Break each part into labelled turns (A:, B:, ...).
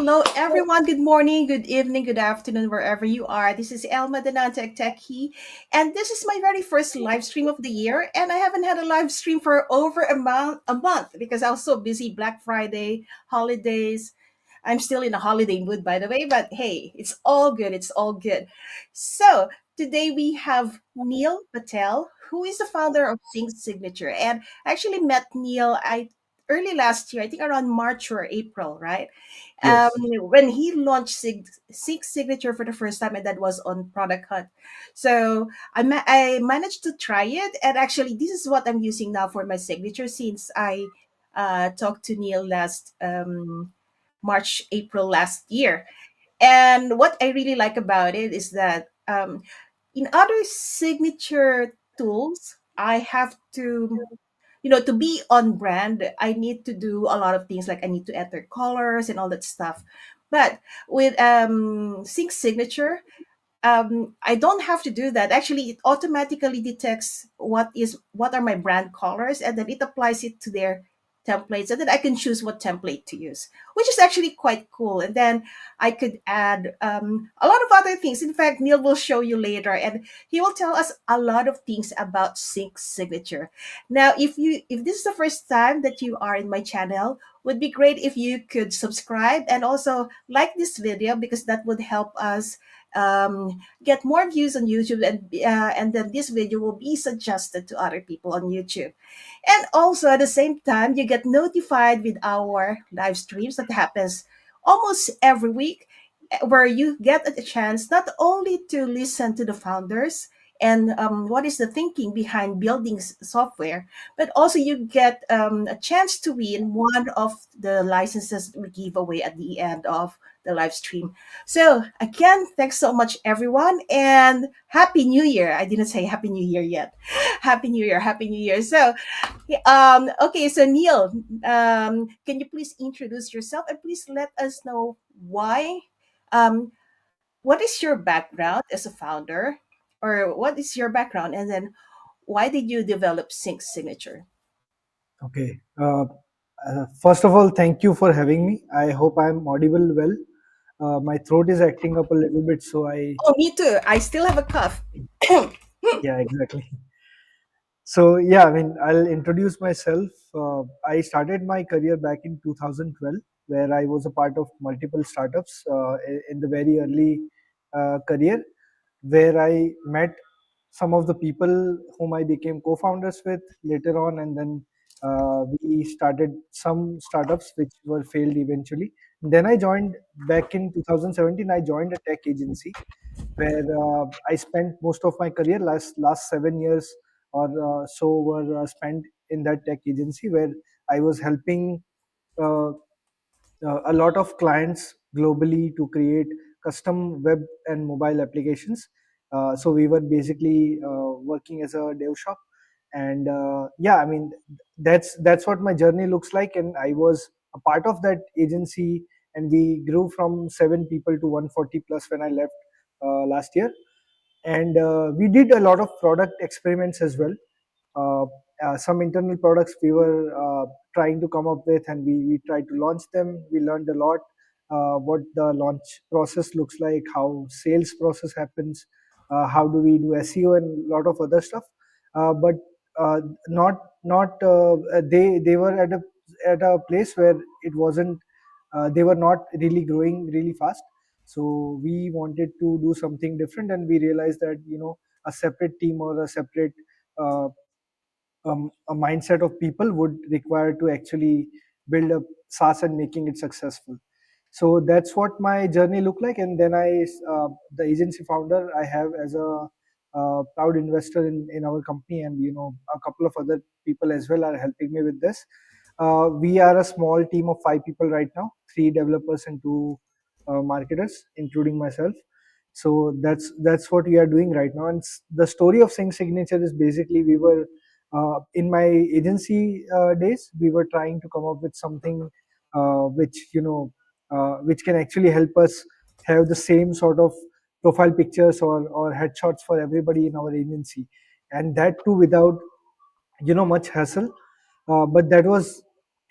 A: Hello, everyone. Good morning, good evening, good afternoon, wherever you are. This is Elma the Non-Tech Techie, and this is my very first live stream of the year. And I haven't had a live stream for over a month because I was so busy. Black Friday, holidays. I'm still in a holiday mood, by the way, but hey, it's all good. It's all good. So today we have Neil Patel, who is the founder of Sync Signature, and I actually met Neil. I early last year, I think around March or April, right? um,
B: Yes.
A: when he launched Sig Signature for the first time, and that was on Product Hunt. So I managed to try it, and actually, this is what I'm using now for my signature since I talked to Neil last March, April last year. And what I really like about it is that in other signature tools, I have to to be on brand, I need to do a lot of things like I need to enter colors and all that stuff. But with Sync Signature, I don't have to do that. Actually, it automatically detects what are my brand colors, and then it applies it to their templates, and then I can choose what template to use, which is actually quite cool. And then I could add a lot of other things. In fact, Neil will show you later, and he will tell us a lot of things about Sync Signature. Now, if this is the first time that you are in my channel, would be great if you could subscribe and also like this video because that would help us get more views on YouTube, and then this video will be suggested to other people on YouTube. And also at the same time, you get notified with our live streams that happens almost every week, where you get a chance not only to listen to the founders and what is the thinking behind building software, but also you get a chance to win one of the licenses we give away at the end of the live stream. So again, thanks so much, everyone, and Happy New Year. I didn't say Happy New Year yet. Happy New Year, Happy New Year. So, okay, so Neil, can you please introduce yourself and please let us know why, um, what is your background as a founder, or what is your background, and then why did you develop Sync Signature?
B: Okay. First of all, thank you for having me. I hope I'm audible well. My throat is acting up a little bit, so
A: Oh, me too. I still have a cough.
B: yeah, exactly. So yeah, I mean, I'll introduce myself. I started my career back in 2012, where I was a part of multiple startups in the very early career, where I met some of the people whom I became co-founders with later on, and then we started some startups which were failed eventually. Then I joined back in 2017. I joined a tech agency where I spent most of my career, last 7 years or so were spent in that tech agency where I was helping uh, a lot of clients globally to create custom web and mobile applications. So we were basically working as a dev shop, and yeah, I mean that's what my journey looks like. And I was a part of that agency, and we grew from 7 people to 140 plus when I left last year. And we did a lot of product experiments as well. uh, some internal products we were trying to come up with, and we tried to launch them. We learned a lot, what the launch process looks like, how sales process happens, how do we do SEO, and a lot of other stuff. But uh, not they were at a place where it wasn't they were not really growing really fast. So we wanted to do something different, and we realized that a separate team or a separate uh, a mindset of people would require to actually build a SaaS and making it successful. So that's what my journey looked like. And then the agency founder I have as a proud investor in our company, and a couple of other people as well are helping me with this. We are a small team of 5 people right now, 3 developers and 2 marketers, including myself. So that's what we are doing right now. And the story of Sync Signature is basically we were in my agency days, we were trying to come up with something which can actually help us have the same sort of profile pictures or headshots for everybody in our agency, and that too without much hassle. But that was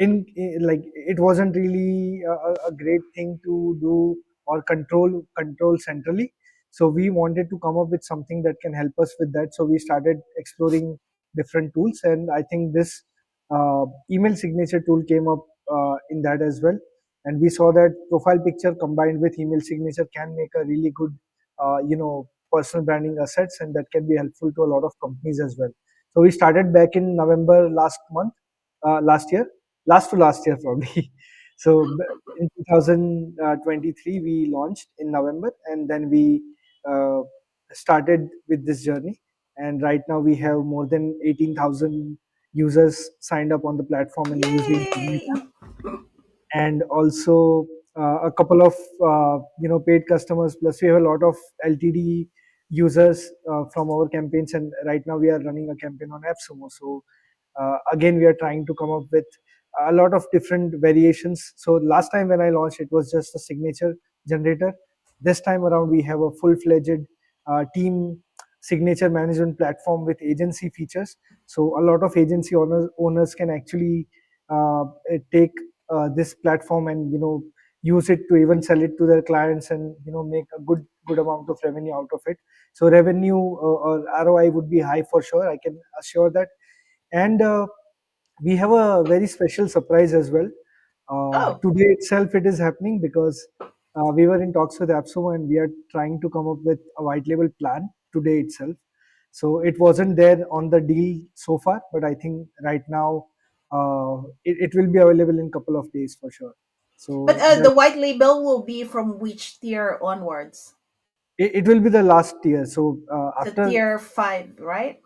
B: like it wasn't really a great thing to do or control centrally. So we wanted to come up with something that can help us with that. So we started exploring different tools, and I think this email signature tool came up in that as well. And we saw that profile picture combined with email signature can make a really good personal branding assets, and that can be helpful to a lot of companies as well. So we started back in November last year, last to last year probably. So in 2023 we launched in November, and then we uh, started with this journey. And right now we have more than 18,000 users signed up on the platform and using
A: Yay!
B: Signature, and also a couple of paid customers. Plus, we have a lot of LTD users from our campaigns, and right now we are running a campaign on AppSumo. So again, we are trying to come up with a lot of different variations. So last time when I launched, it was just a signature generator. This time around, we have a full-fledged team signature management platform with agency features. So a lot of agency owners can actually take this platform and use it to even sell it to their clients, and make a good amount of revenue out of it. So revenue or ROI would be high for sure, I can assure that. And we have a very special surprise as well.
A: Oh,
B: Today itself it is happening, because we were in talks with Appsumo, and we are trying to come up with a white label plan today itself. So it wasn't there on the deal so far, but I think right now it will be available in a couple of days for sure.
A: but
B: So
A: the
B: that
A: white label will be from which tier onwards?
B: it will be the last tier. So
A: So
B: after
A: tier 5, right?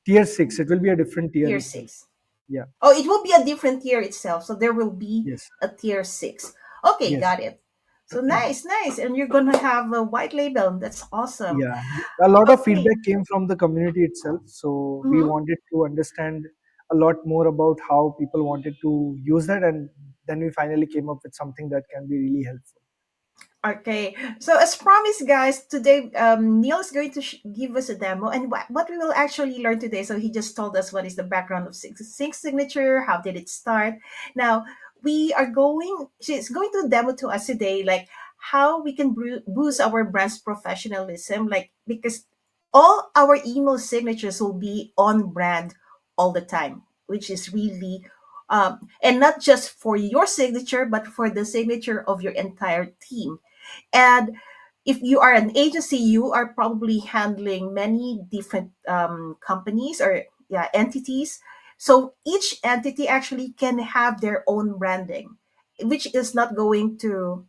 B: tier 6, it will be a different tier
A: Tier
B: itself.
A: 6.
B: Yeah.
A: Oh, it will be a different tier itself. So there will be
B: Yes.
A: a tier 6. Okay,
B: Yes.
A: got it. So nice, nice. And you're going to have a white label. That's awesome.
B: Yeah, a lot of
A: Okay.
B: feedback came from the community itself. So we
A: Mhm.
B: wanted to understand a lot more about how people wanted to use that, and then we finally came up with something that can be really helpful.
A: Okay, so as promised, guys, today Neil is going to give us a demo, and what we will actually learn today. So he just told us what is the background of Sync Signature, how did it start. Now she's going to demo to us today, like how we can boost our brand's professionalism, like because all our email signatures will be on brand all the time, which is really and not just for your signature, but for the signature of your entire team. And if you are an agency, you are probably handling many different companies or yeah entities. So each entity actually can have their own branding, which is not going to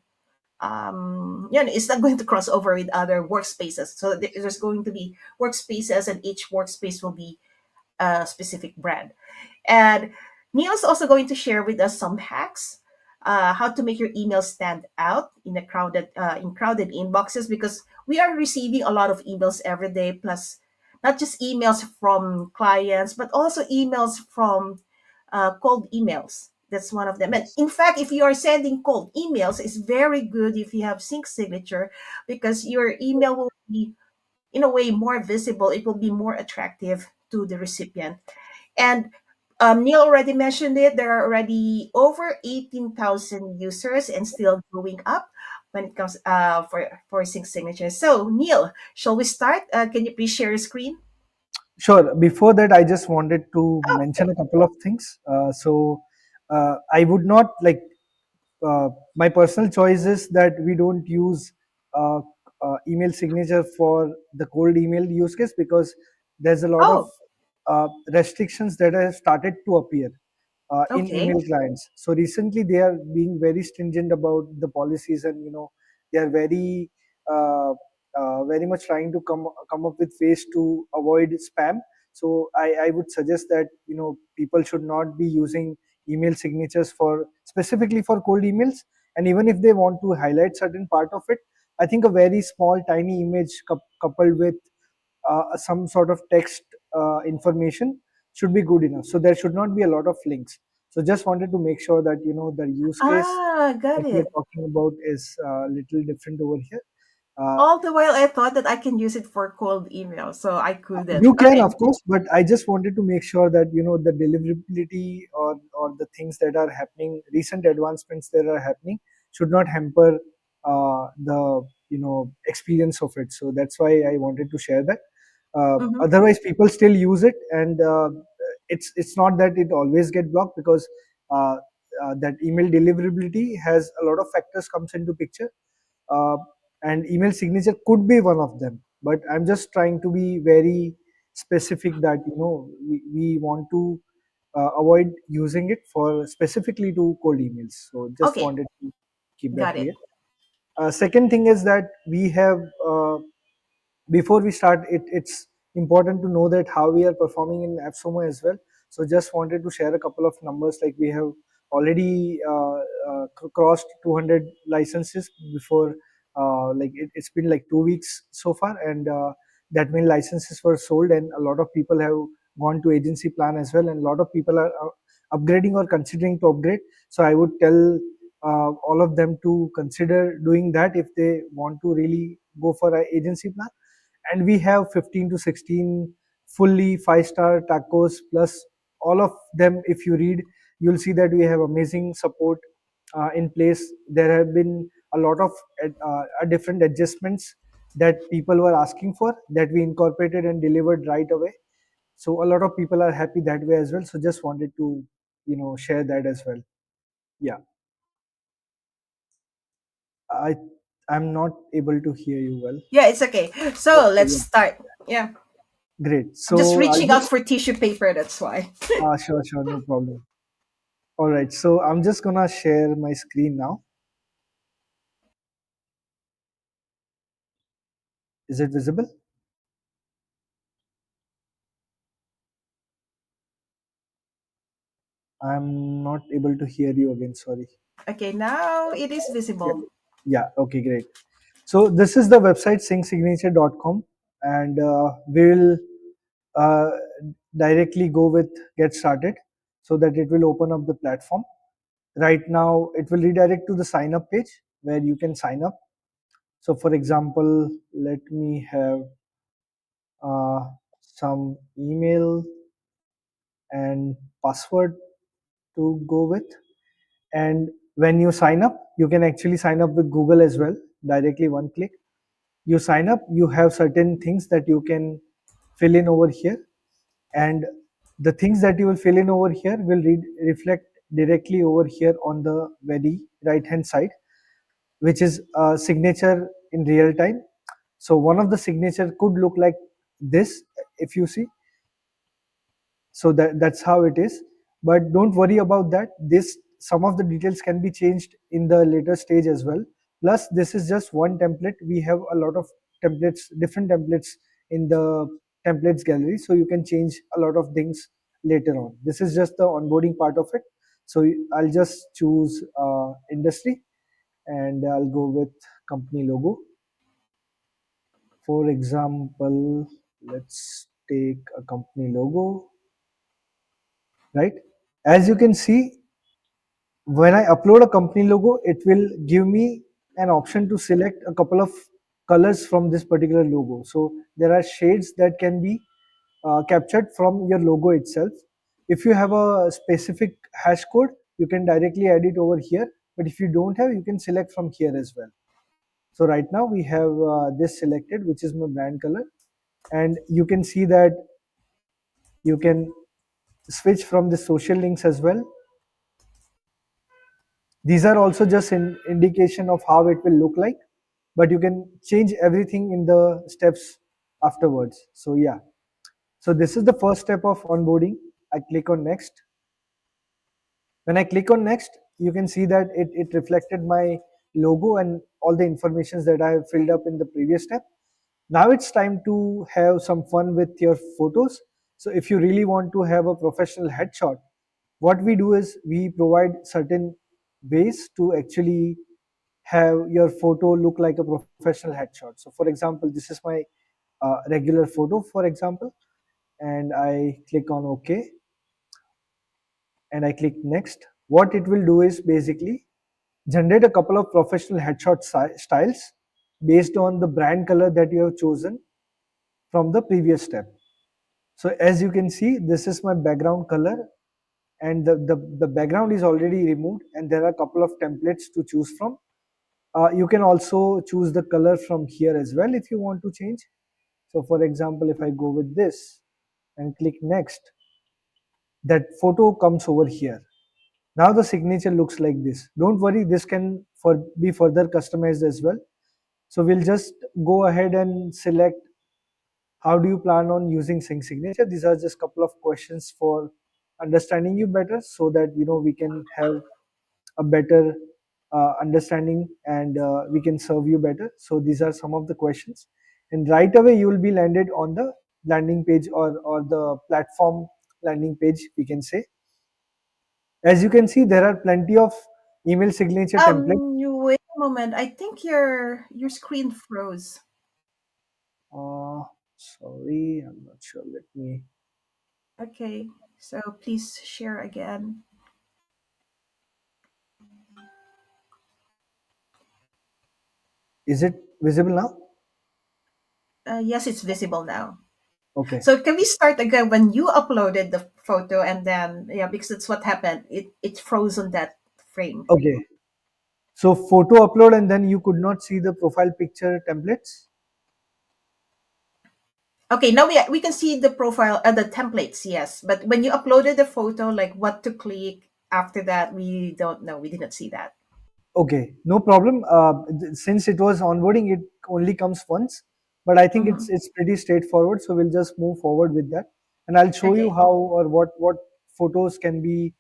A: it's not going to cross over with other workspaces. So there's going to be workspaces, and each workspace will be a specific brand. And Neil's also going to share with us some hacks, how to make your email stand out in a crowded inboxes, because we are receiving a lot of emails every day. Plus, not just emails from clients, but also emails from cold emails. That's one of them. And
B: Yes.
A: in fact, if you are sending cold emails, it's very good if you have sync signature, because your email will be in a way more visible. It will be more attractive to the recipient. And Neil already mentioned it. There are already over 18,000 users and still going up when it comes for sync signatures. So, Neil, shall we start? Can you please share your screen?
B: Sure. Before that, I just wanted to
A: Oh,
B: mention a couple of things. I would not like my personal choice is that we don't use uh, email signature for the cold email use case, because there's a lot of
A: oh,
B: restrictions that have started to appear in
A: okay.
B: email clients. So recently they are being very stringent about the policies, and they are very much trying to come up with ways to avoid spam. So I would suggest that people should not be using email signatures for specifically for cold emails. And even if they want to highlight certain part of it, I think a very small tiny image coupled with some sort of text information should be good enough. So there should not be a lot of links. So just wanted to make sure that the use case
A: Ah,
B: that
A: got
B: we are
A: it.
B: talking about is a little different over here.
A: All the while I thought that I can use it for cold email, so I couldn't.
B: You can,
A: Okay.
B: of course, but I just wanted to make sure that the deliverability or the things that are happening, recent advancements that are happening, should not hamper the experience of it. So that's why I wanted to share that.
A: Mm-hmm.
B: Otherwise, people still use it, and it's not that it always get blocked, because uh, that email deliverability has a lot of factors comes into picture, uh, and email signature could be one of them. But I'm just trying to be very specific that we want to avoid using it for specifically to cold emails. So just
A: Okay,
B: wanted to keep that
A: got it.
B: clear. Second thing is that we have, before we start, it's important to know that how we are performing in AppSumo as well. So just wanted to share a couple of numbers. Like, we have already crossed 200 licenses before, like it's been like 2 weeks so far, and that many licenses were sold, and a lot of people have gone to agency plan as well, and a lot of people are upgrading or considering to upgrade. So I would tell all of them to consider doing that if they want to really go for an agency plan. And we have 15 to 16 fully 5-star tacos plus all of them. If you read, you'll see that we have amazing support in place. There have been a lot of different adjustments that people were asking for, that we incorporated and delivered right away. So a lot of people are happy that way as well. So just wanted to share that as well. Yeah. I i'm not able to hear you well.
A: Yeah, it's okay. So
B: Okay,
A: let's
B: yeah.
A: start. Yeah,
B: Great.
A: I'm just
B: So I'll
A: reaching out
B: just
A: for tissue paper. That's why.
B: sure, sure, no problem. All right, so I'm just gonna share my screen now. Is it visible? I'm not able to hear you again, sorry.
A: Okay, now it is
B: Yeah,
A: visible.
B: yeah, okay, great. So this is the website syncsignature.com, and we'll uh, directly go with get started, so that it will open up the platform. Right now, it will redirect to the sign up page where you can sign up. So, for example, let me have uh, some email and password to go with. And when you sign up, you can actually sign up with Google as well, directly one click. You sign up, you have certain things that you can fill in over here, and the things that you will fill in over here will reflect directly over here on the very right hand side, which is a signature in real time. So one of the signature could look like this, if you see. So that's how it is. But don't worry about that. This, some of the details can be changed in the later stage as well. Plus, this is just one template. We have a lot of templates, different templates in the templates gallery, so you can change a lot of things later on. This is just the onboarding part of it. So I'll just choose industry, and I'll go with company logo. For example, let's take a company logo, right? As you can see, when I upload a company logo, it will give me an option to select a couple of colors from this particular logo. So there are shades that can be captured from your logo itself. If you have a specific hash code, you can directly add it over here. But if you don't have, you can select from here as well. So right now we have this selected, which is my brand color. And you can see that you can switch from the social links as well. These are also just an indication of how it will look like, but you can change everything in the steps afterwards. So yeah, so this is the first step of onboarding. I click on next. When I click on next, you can see that it reflected my logo and all the informations that I have filled up in the previous step. Now it's time to have some fun with your photos. So if you really want to have a professional headshot, what we do is we provide certain ways to actually have your photo look like a professional headshot. So for example, this is my regular photo, for example, and I click on OK, and I click next. What it will do is basically generate a couple of professional headshot styles. based on the brand color that you have chosen from the previous step. So as you can see, this is my background color, and the background is already removed, and there are a couple of templates to choose from. You can also choose the color from here as well if you want to change. So for example, if I go with this and click next, that photo comes over here. Now the signature looks like this. Don't worry, this can be further customized as well. So we'll just go ahead and select how do you plan on using sync signature. These are just couple of questions for understanding you better, so that we can have a better understanding, and we can serve you better. So these are some of the questions, and right away you will be landed on the landing page, or the platform landing page, we can say. As you can see, there are plenty of email signature templates.
A: You wait a moment. I think your screen froze.
B: uh, Sorry, I'm not sure, let me.
A: Okay, so please share again.
B: Is it visible now?
A: Yes, it's visible now.
B: Okay.
A: So can we start again when you uploaded the photo and then yeah, because that's what happened. It froze on that frame.
B: Okay, so photo upload, and then you could not see the profile picture templates.
A: Okay, now we can see the profile, the templates, yes. But when you uploaded the photo, like what to click after that, we don't know. We didn't see that.
B: Okay, no problem. Since it was onboarding, it only comes once, but I think
A: Hmm.
B: it's pretty straightforward. So we'll just move forward with that, and I'll show you
A: Okay.
B: how, or what photos can be,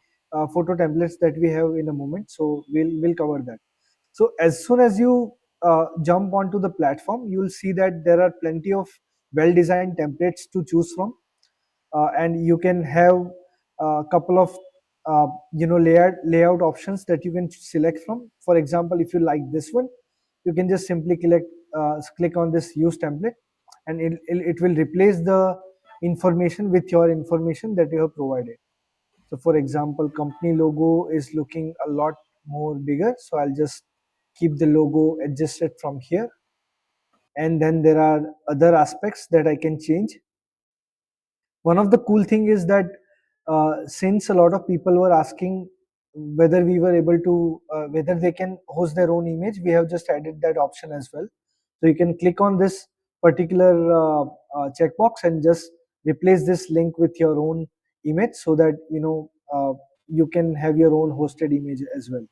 B: photo templates that we have in a moment. So we'll cover that. So as soon as you jump onto the platform, you'll see that there are plenty of well-designed templates to choose from, and you can have a couple of layout options that you can select from. For example, if you like this one, you can just simply click on this use template, and it will replace the information with your information that you have provided. So for example, company logo is looking a lot more bigger, so I'll just keep the logo adjusted from here. And then there are other aspects that I can change. One of the cool thing is that, since a lot of people were asking whether we were able to, whether they can host their own image, we have just added that option as well. So you can click on this particular checkbox and just replace this link with your own image, so that you can have your own hosted image as well.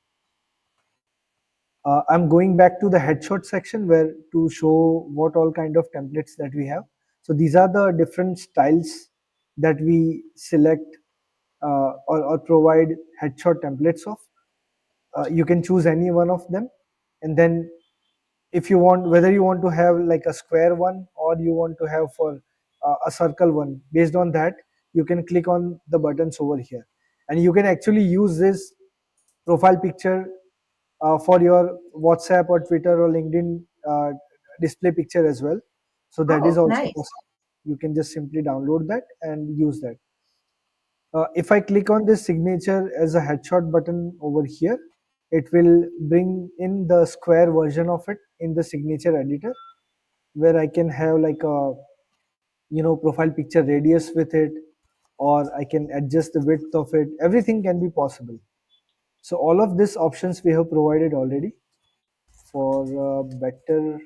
B: I'm going back to the headshot section, where to show what all kind of templates that we have. So these are the different styles that we select, or provide headshot templates of. You can choose any one of them, and then if you want, whether you want to have like a square one, or you want to have for a circle one, based on that you can click on the buttons over here, and you can actually use this profile picture for your WhatsApp or Twitter or LinkedIn display picture as well. So that is
A: Oh,
B: also
A: nice.
B: possible. You can just simply download that and use that. If I click on this signature as a headshot button over here, it will bring in the square version of it in the signature editor, where I can have like a profile picture radius with it, or I can adjust the width of it. Everything can be possible. So all of these options we have provided already. For better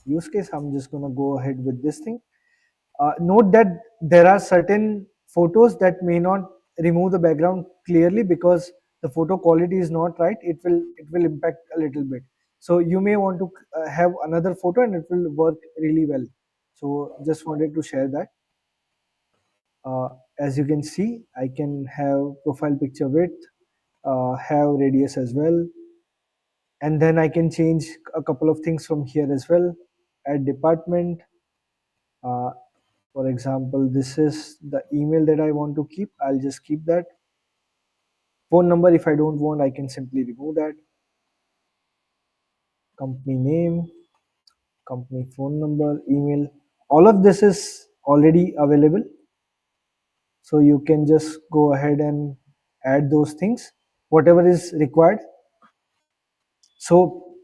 B: use case, I'm just going to go ahead with this thing. Note that there are certain photos that may not remove the background clearly, because the photo quality is not right. It will impact a little bit. So you may want to have another photo, and it will work really well. So just wanted to share that. uh, as you can see, I can have profile picture width, have radius as well, and then I can change a couple of things from here as well. Add department. uh, for example, this is the email that I want to keep. I'll just keep that. Phone number, if I don't want, I can simply remove that. Company name, company phone number, email, all of this is already available, so you can just go ahead and add those things, whatever is required. So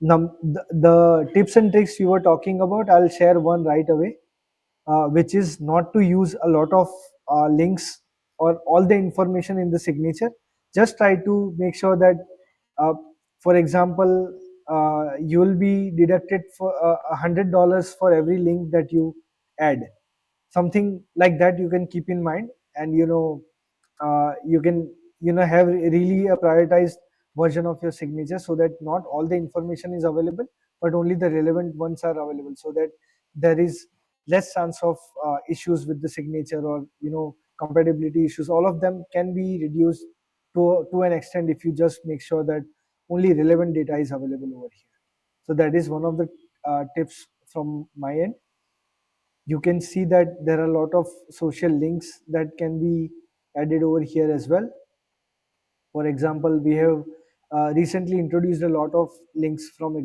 B: The tips and tricks you were talking about, I'll share one right away, which is not to use a lot of links or all the information in the signature. Just try to make sure that, uh, for example, you will be deducted for $100 for every link that you add. Something like that you can keep in mind, and you can have really a prioritized version of your signature, so that not all the information is available, but only the relevant ones are available, so that there is less chance of issues with the signature, or compatibility issues. All of them can be reduced to an extent if you just make sure that only relevant data is available over here. So that is one of the tips from my end. You can see that there are a lot of social links that can be added over here as well. For example, we have recently introduced a lot of links from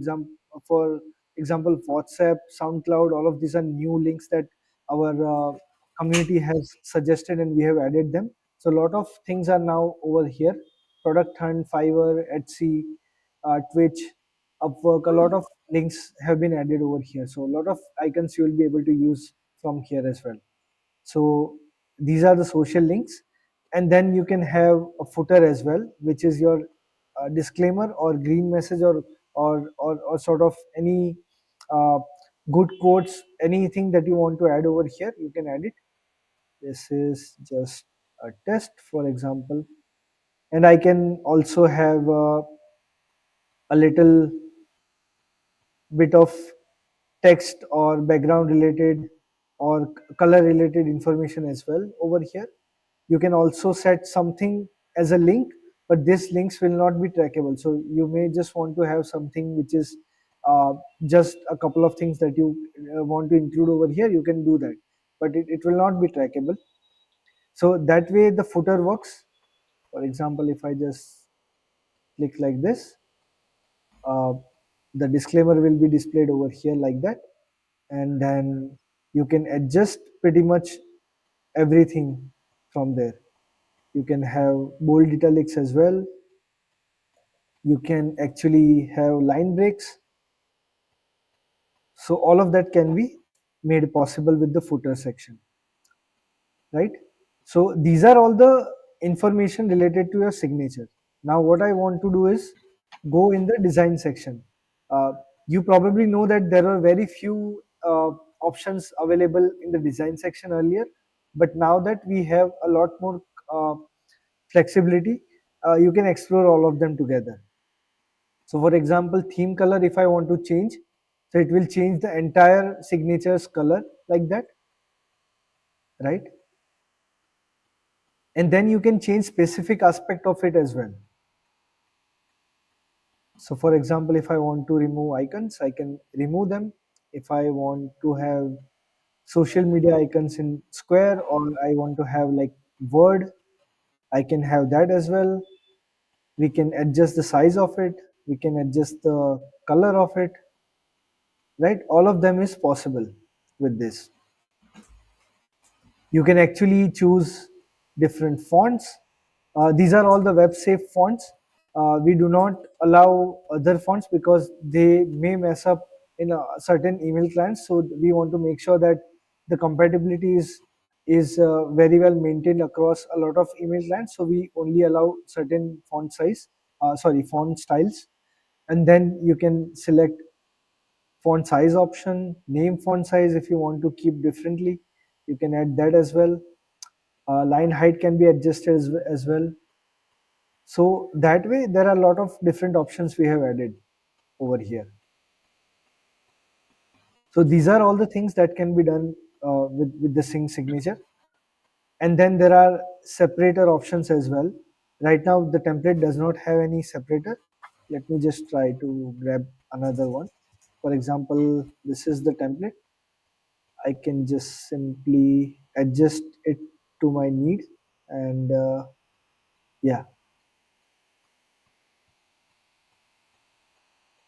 B: for example, WhatsApp, SoundCloud. All of these are new links that our community has suggested, and we have added them. So a lot of things are now over here. Product Hunt, Fiverr, Etsy, Twitch, Upwork. A lot of links have been added over here. So a lot of icons you will be able to use from here as well. So these are the social links, and then you can have a footer as well, which is your disclaimer or green message, or sort of any uh, good quotes, anything that you want to add over here, you can add it. This is just a test, for example, and I can also have a little bit of text or background related or color related information as well over here. You can also set something as a link, but these links will not be trackable. So you may just want to have something which is uh, just a couple of things that you want to include over here. You can do that, but it will not be trackable. So that way the footer works. For example, if I just click like this, uh, the disclaimer will be displayed over here like that, and then you can adjust pretty much everything from there. You can have bold italics as well. You can actually have line breaks. So all of that can be made possible with the footer section, right? So these are all the information related to your signature. Now what I want to do is go in the design section. uh, you probably know that there are very few options available in the design section earlier, but now that we have a lot more uh, flexibility, you can explore all of them together. So for example, theme color, if I want to change, so it will change the entire signature's color like that, right? And then you can change specific aspect of it as well. So for example, if I want to remove icons, I can remove them. If I want to have social media icons in square, or I want to have like word, I can have that as well. We can adjust the size of it. We can adjust the color of it, right? All of them is possible with this. You can actually choose different fonts. These are all the web safe fonts. We do not allow other fonts because they may mess up in a certain email clients. So we want to make sure that the compatibility is very well maintained across a lot of email clients. So we only allow certain font styles, and then you can select font size option, name font size. If you want to keep differently, you can add that as well. Line height can be adjusted as well. So that way there are a lot of different options we have added over here. So these are all the things that can be done with the sync signature. And then there are separator options as well. Right now the template does not have any separator. Let me just try to grab another one. For example, this is the template. I can just simply adjust it to my need, and yeah,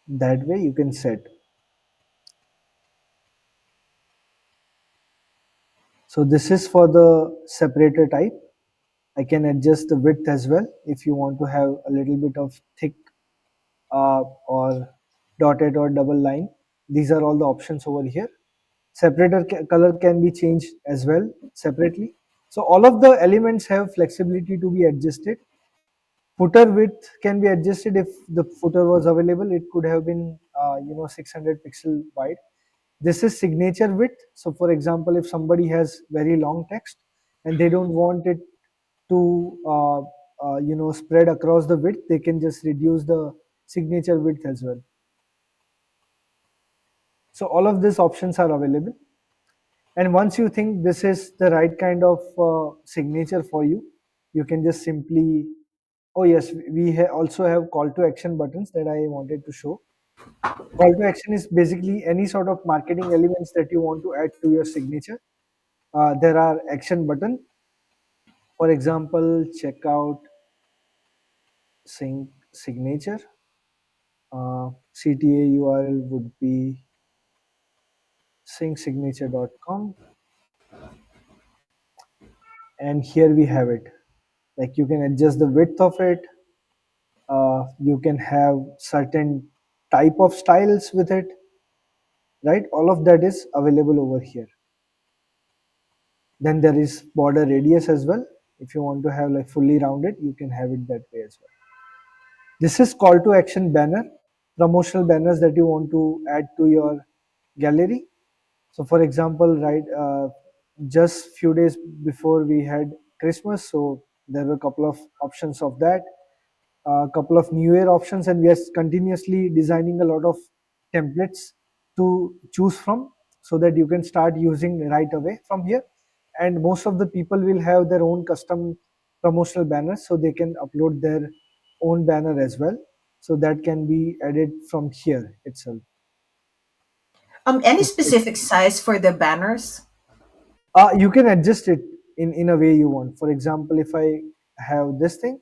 B: that way you can set. So this is for the separator type. I can adjust the width as well if you want to have a little bit of thick or dotted or double line. These are all the options over here. Separator color can be changed as well separately. So all of the elements have flexibility to be adjusted. Footer width can be adjusted. If the footer was available, it could have been 600 pixel wide. This is signature width. So for example, if somebody has very long text and they don't want it to spread across the width, they can just reduce the signature width as well. So all of these options are available. And once you think this is the right kind of signature for you, you can just simply, oh yes, we also have call to action buttons that I wanted to show. Call to action is basically any sort of marketing elements that you want to add to your signature. There are action button. For example, check out signature. CTA URL would be syncsignature.com, and here we have it. Like you can adjust the width of it. You can have certain type of styles with it, right? All of that is available over here. Then there is border radius as well. If you want to have like fully rounded, you can have it that way as well. This is call to action banner, promotional banners that you want to add to your gallery. So for example, right, just few days before we had Christmas, so there were a couple of options of that, a couple of new year options, and we are continuously designing a lot of templates to choose from so that you can start using right away from here. And most of the people will have their own custom promotional banners, so they can upload their own banner as well. So that can be added from here itself.
A: Any
B: So
A: specific size for the banners?
B: you can adjust it in a way you want. For example, if I have this thing,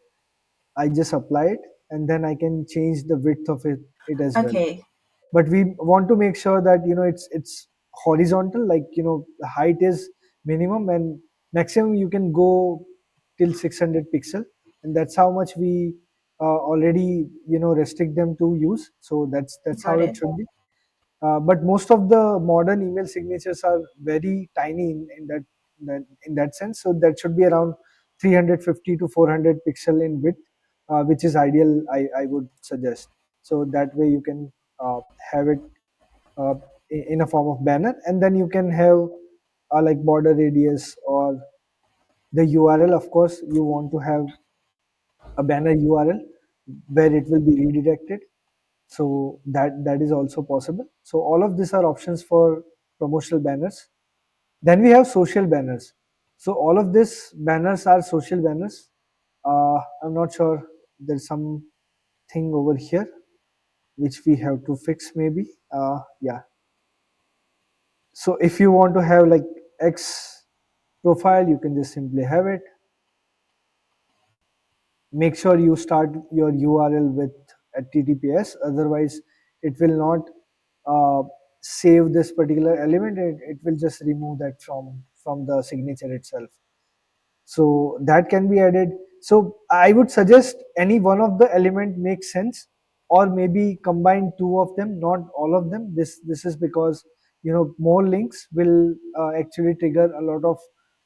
B: I just apply it, and then I can change the width of it as well.
A: Okay,
B: But we want to make sure that it's horizontal, like the height is minimum, and maximum you can go till 600 pixel, and that's how much we already restrict them to use. So that's how
A: got
B: it
A: it.
B: should be. But most of the modern email signatures are very tiny in that sense. So that should be around 350 to 400 pixel in width, which is ideal. I would suggest. So that way you can have it uh, in a form of banner, and then you can have like border radius or the URL. Of course, you want to have a banner URL where it will be redirected, so that is also possible. So all of these are options for promotional banners. Then we have social banners. So all of these banners are social banners. I'm not sure, there's something over here which we have to fix maybe. Yeah, so if you want to have like X profile, you can just simply have it. Make sure you start your URL with HTTPS, otherwise it will not save this particular element. It will just remove that from the signature itself. So that can be added. So I would suggest any one of the element makes sense, or maybe combine two of them, not all of them. This is because more links will actually trigger a lot of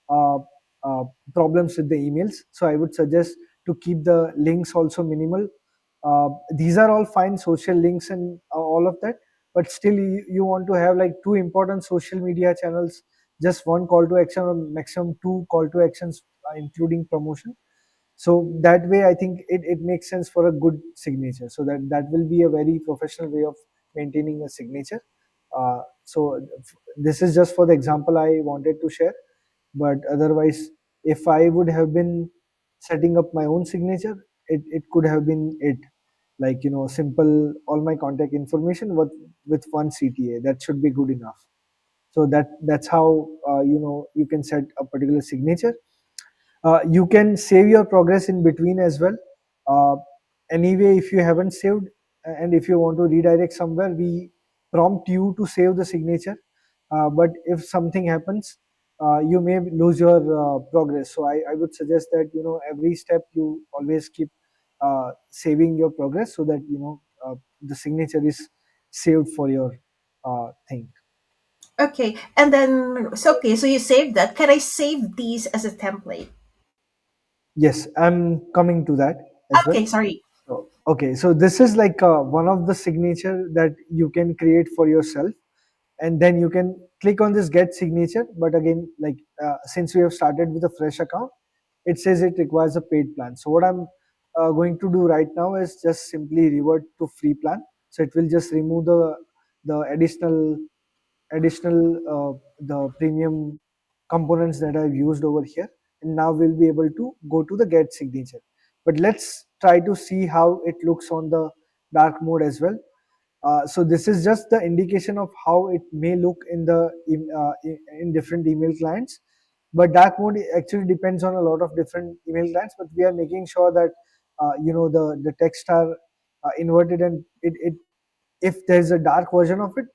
B: uh, uh, problems with the emails. So I would suggest to keep the links also minimal. These are all fine, social links and all of that, but still you want to have like two important social media channels, just one call to action or maximum two call to actions, including promotion. So that way I think it makes sense for a good signature. So that will be a very professional way of maintaining a signature. This is just for the example I wanted to share, but otherwise, if I would have been setting up my own signature, it could have been it, like simple, all my contact information with one CTA. That should be good enough. So that's how you can set a particular signature. You can save your progress in between as well. uh, Anyway, if you haven't saved, and if you want to redirect somewhere, we prompt you to save the signature. But if something happens, you may lose your progress. So I would suggest that every step you always keep saving your progress, so that the signature is saved for your thing.
A: Okay, and then so okay, so you saved that. Can I save these as a template?
B: Yes, I'm coming to that as well.
A: Okay, sorry.
B: So, okay, so this is like one of the signature that you can create for yourself, and then you can click on this get signature. But again, like since we have started with a fresh account, it says it requires a paid plan. So what I'm going to do right now is just simply revert to free plan. So it will just remove the additional the premium components that I've used over here, and now we'll be able to go to the get signature. But let's try to see how it looks on the dark mode as well. So this is just the indication of how it may look in the in different email clients. But dark mode actually depends on a lot of different email clients. But we are making sure that the text are inverted, and it if there's a dark version of it,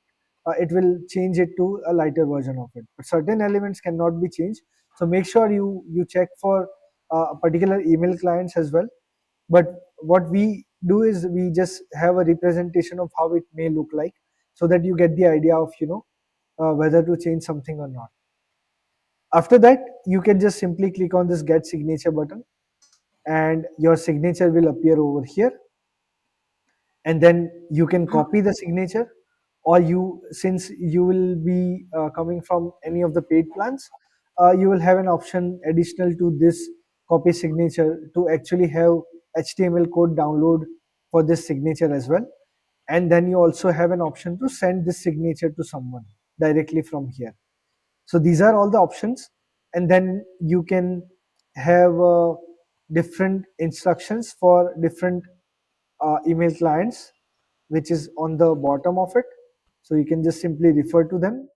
B: it will change it to a lighter version of it. But certain elements cannot be changed. So make sure you check for particular email clients as well. But what we do is we just have a representation of how it may look like, so that you get the idea of whether to change something or not. After that, you can just simply click on this get signature button, and your signature will appear over here. And then you can copy the signature, or you since you will be coming from any of the paid plans, you will have an option additional to this copy signature to actually have HTML code download for this signature as well. And then you also have an option to send this signature to someone directly from here. So these are all the options. And then you can have different instructions for different email clients, which is on the bottom of it. So you can just simply refer to them.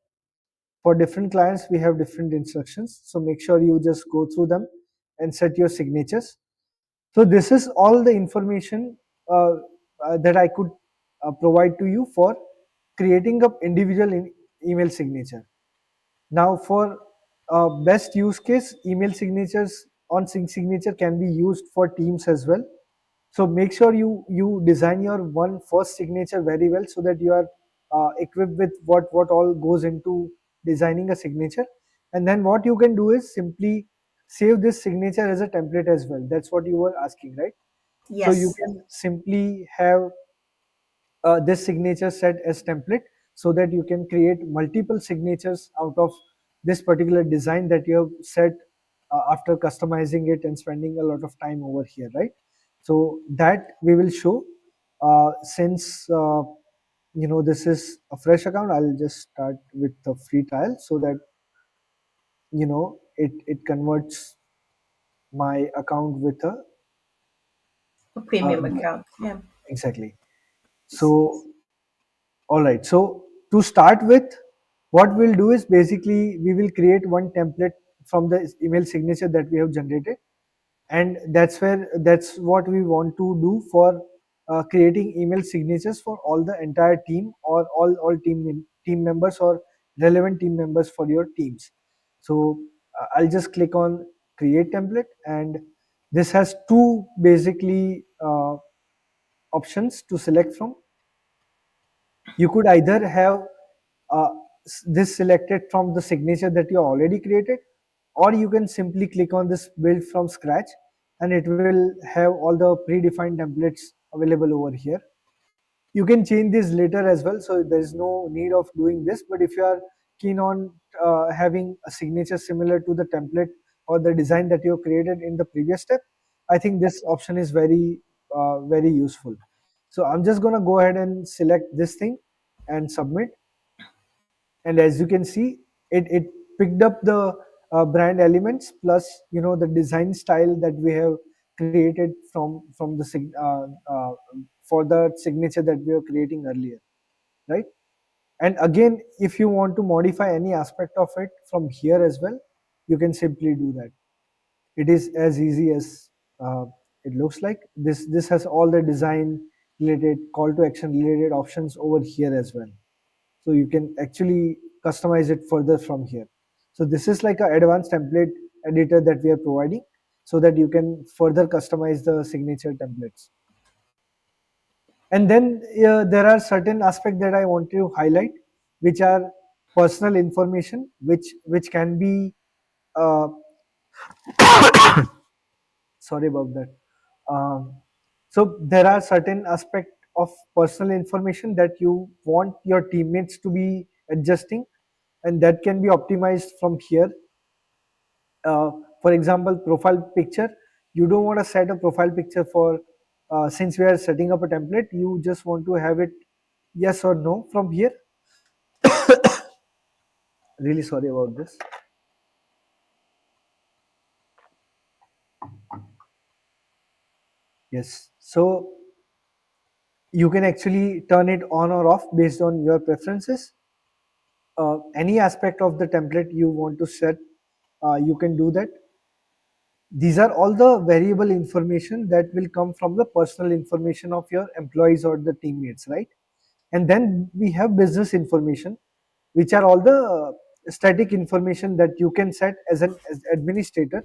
B: For different clients, we have different instructions. So make sure you just go through them and set your signatures. So this is all the information uh, that I could provide to you for creating a individual email signature. Now, for best use case, email signatures on signature can be used for teams as well. So make sure you design your one first signature very well, so that you are equipped with what all goes into designing a signature. And then what you can do is simply save this signature as a template as well. That's what you were asking, right? So you
A: Yes.
B: can simply have this signature set as template, so that you can create multiple signatures out of this particular design that you have set after customizing it and spending a lot of time over here, right? So that we will show. Since this is a fresh account, I'll just start with the free trial, so that it converts my account with a
A: A premium
B: yeah,
A: account. Yeah.
B: exactly. So all right. So to start with, what we'll do is basically we will create one template from the email signature that we have generated, and that's what we want to do for creating email signatures for all the entire team, or all team members, or relevant team members for your teams. So I'll just click on create template, and this has two basically options to select from. You could either have uh, this selected from the signature that you already created, or you can simply click on this build from scratch, and it will have all the predefined templates available over here. You can change this later as well, so there is no need of doing this. But if you are keen on having a signature similar to the template or the design that you have created in the previous step, I think this option is very useful. So I'm just going to go ahead and select this thing and submit. And as you can see, it picked up the brand elements, plus the design style that we have created from the for the signature that we were creating earlier, right? And again, if you want to modify any aspect of it from here as well, you can simply do that. It is as easy as uh, it looks like. This has all the design related, call to action related options over here as well. So you can actually customize it further from here. So this is like an advanced template editor that we are providing, so that you can further customize the signature templates. And then there are certain aspects that I want to highlight, which are personal information, which can be uh, sorry about that. Um, so there are certain aspect of personal information that you want your teammates to be adjusting, and that can be optimized from here. uh, for example, profile picture. You don't want to set a profile picture for since we are setting up a template, you just want to have it yes or no from here. Really sorry about this. Yes, so you can actually turn it on or off based on your preferences. Any aspect of the template you want to set, you can do that. These are all the variable information that will come from the personal information of your employees or the teammates, right? And then we have business information, which are all the static information that you can set as an as administrator,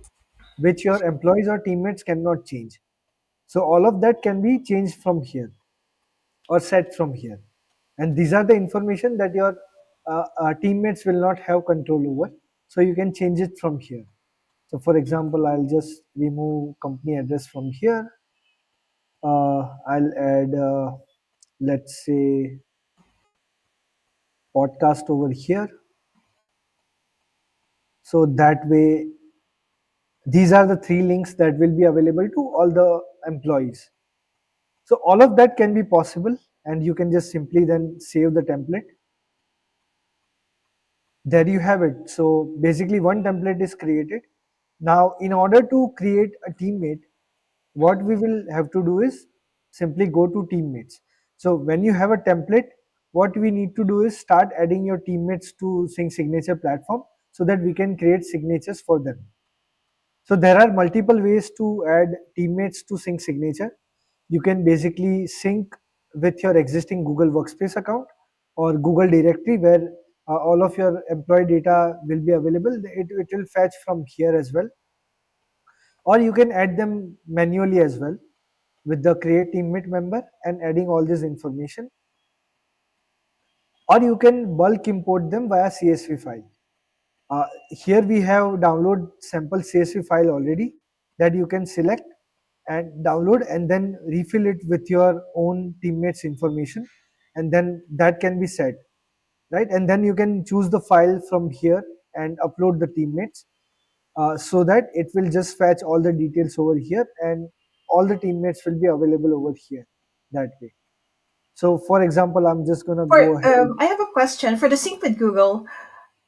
B: which your employees or teammates cannot change. So all of that can be changed from here or set from here. And these are the information that your teammates will not have control over. So you can change it from here. So for example, I'll just remove company address from here. I'll add, let's say, podcast over here. So that way, these are the three links that will be available to all the employees. So all of that can be possible, and you can just simply then save the template. There you have it. So basically one template is created. Now in order to create a teammate, what we will have to do is simply go to teammates. So when you have a template, what we need to do is start adding your teammates to Sync Signature platform so that we can create signatures for them. So there are multiple ways to add teammates to Sync Signature. You can basically sync with your existing Google Workspace account or Google directory where all of your employee data will be available. It will fetch from here as well. Or you can add them manually as well with the create teammate member and adding all this information. Or you can bulk import them via CSV file. Here we have download sample CSV file already that you can select and download and then refill it with your own teammates information, and then that can be set, right? And then you can choose the file from here and upload the teammates, so that it will just fetch all the details over here and all the teammates will be available over here that way. So for example, I'm just gonna
A: For
B: go ahead.
A: I have a question for the sync with Google.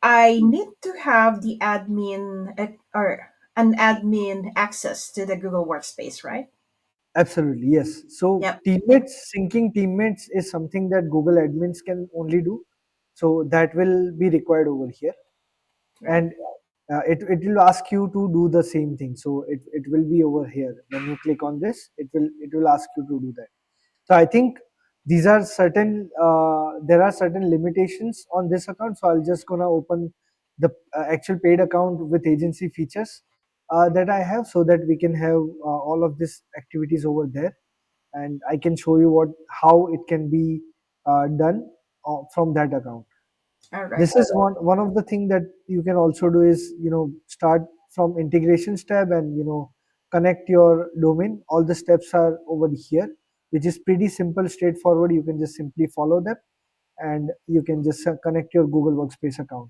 A: I need to have the admin or an admin access to the Google Workspace, right?
B: Absolutely, yes. So
A: Yep.
B: teammates, syncing teammates is something that Google admins can only do. So that will be required over here.
A: Right.
B: And it will ask you to do the same thing. So it will be over here. When you click on this, it will ask you to do that. So I think these are certain, there are certain limitations on this account. So I'll just gonna open the actual paid account with agency features that I have so that we can have all of these activities over there, and I can show you what how it can be done from that account.
A: All right.
B: This is one of the thing that you can also do is, start from integrations tab and, connect your domain. All the steps are over here, which is pretty simple, straightforward. You can just simply follow them and you can just connect your Google Workspace account.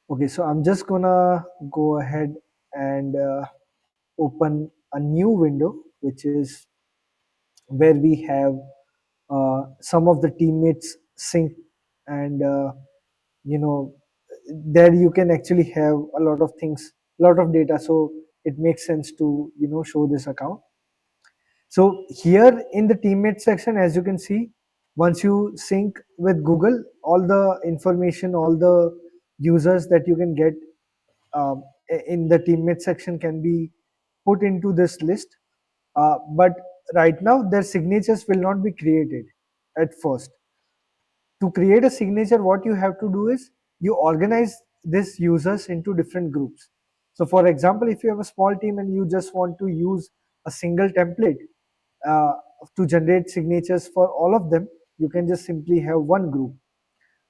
B: Okay, so I'm just gonna go ahead and open a new window, which is where we have some of the teammates sync, and you know there you can actually have a lot of things, a lot of data, so it makes sense to show this account. So here in the teammate section, as you can see, once you sync with Google, all the information, all the users that you can get um, in the teammate section can be put into this list. But right now their signatures will not be created at first. To create a signature, what you have to do is you organize these users into different groups. So for example, if you have a small team and you just want to use a single template, to generate signatures for all of them, you can just simply have one group.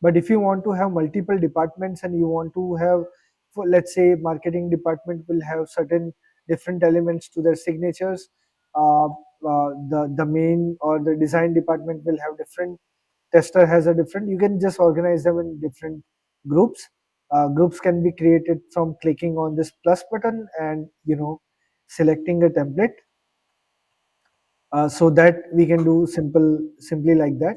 B: But if you want to have multiple departments and you want to have, for let's say marketing department will have certain different elements to their signatures, the main or the design department will have different, tester has a different, you can just organize them in different groups. Groups can be created from clicking on this plus button and selecting a template, so that we can do simply like that.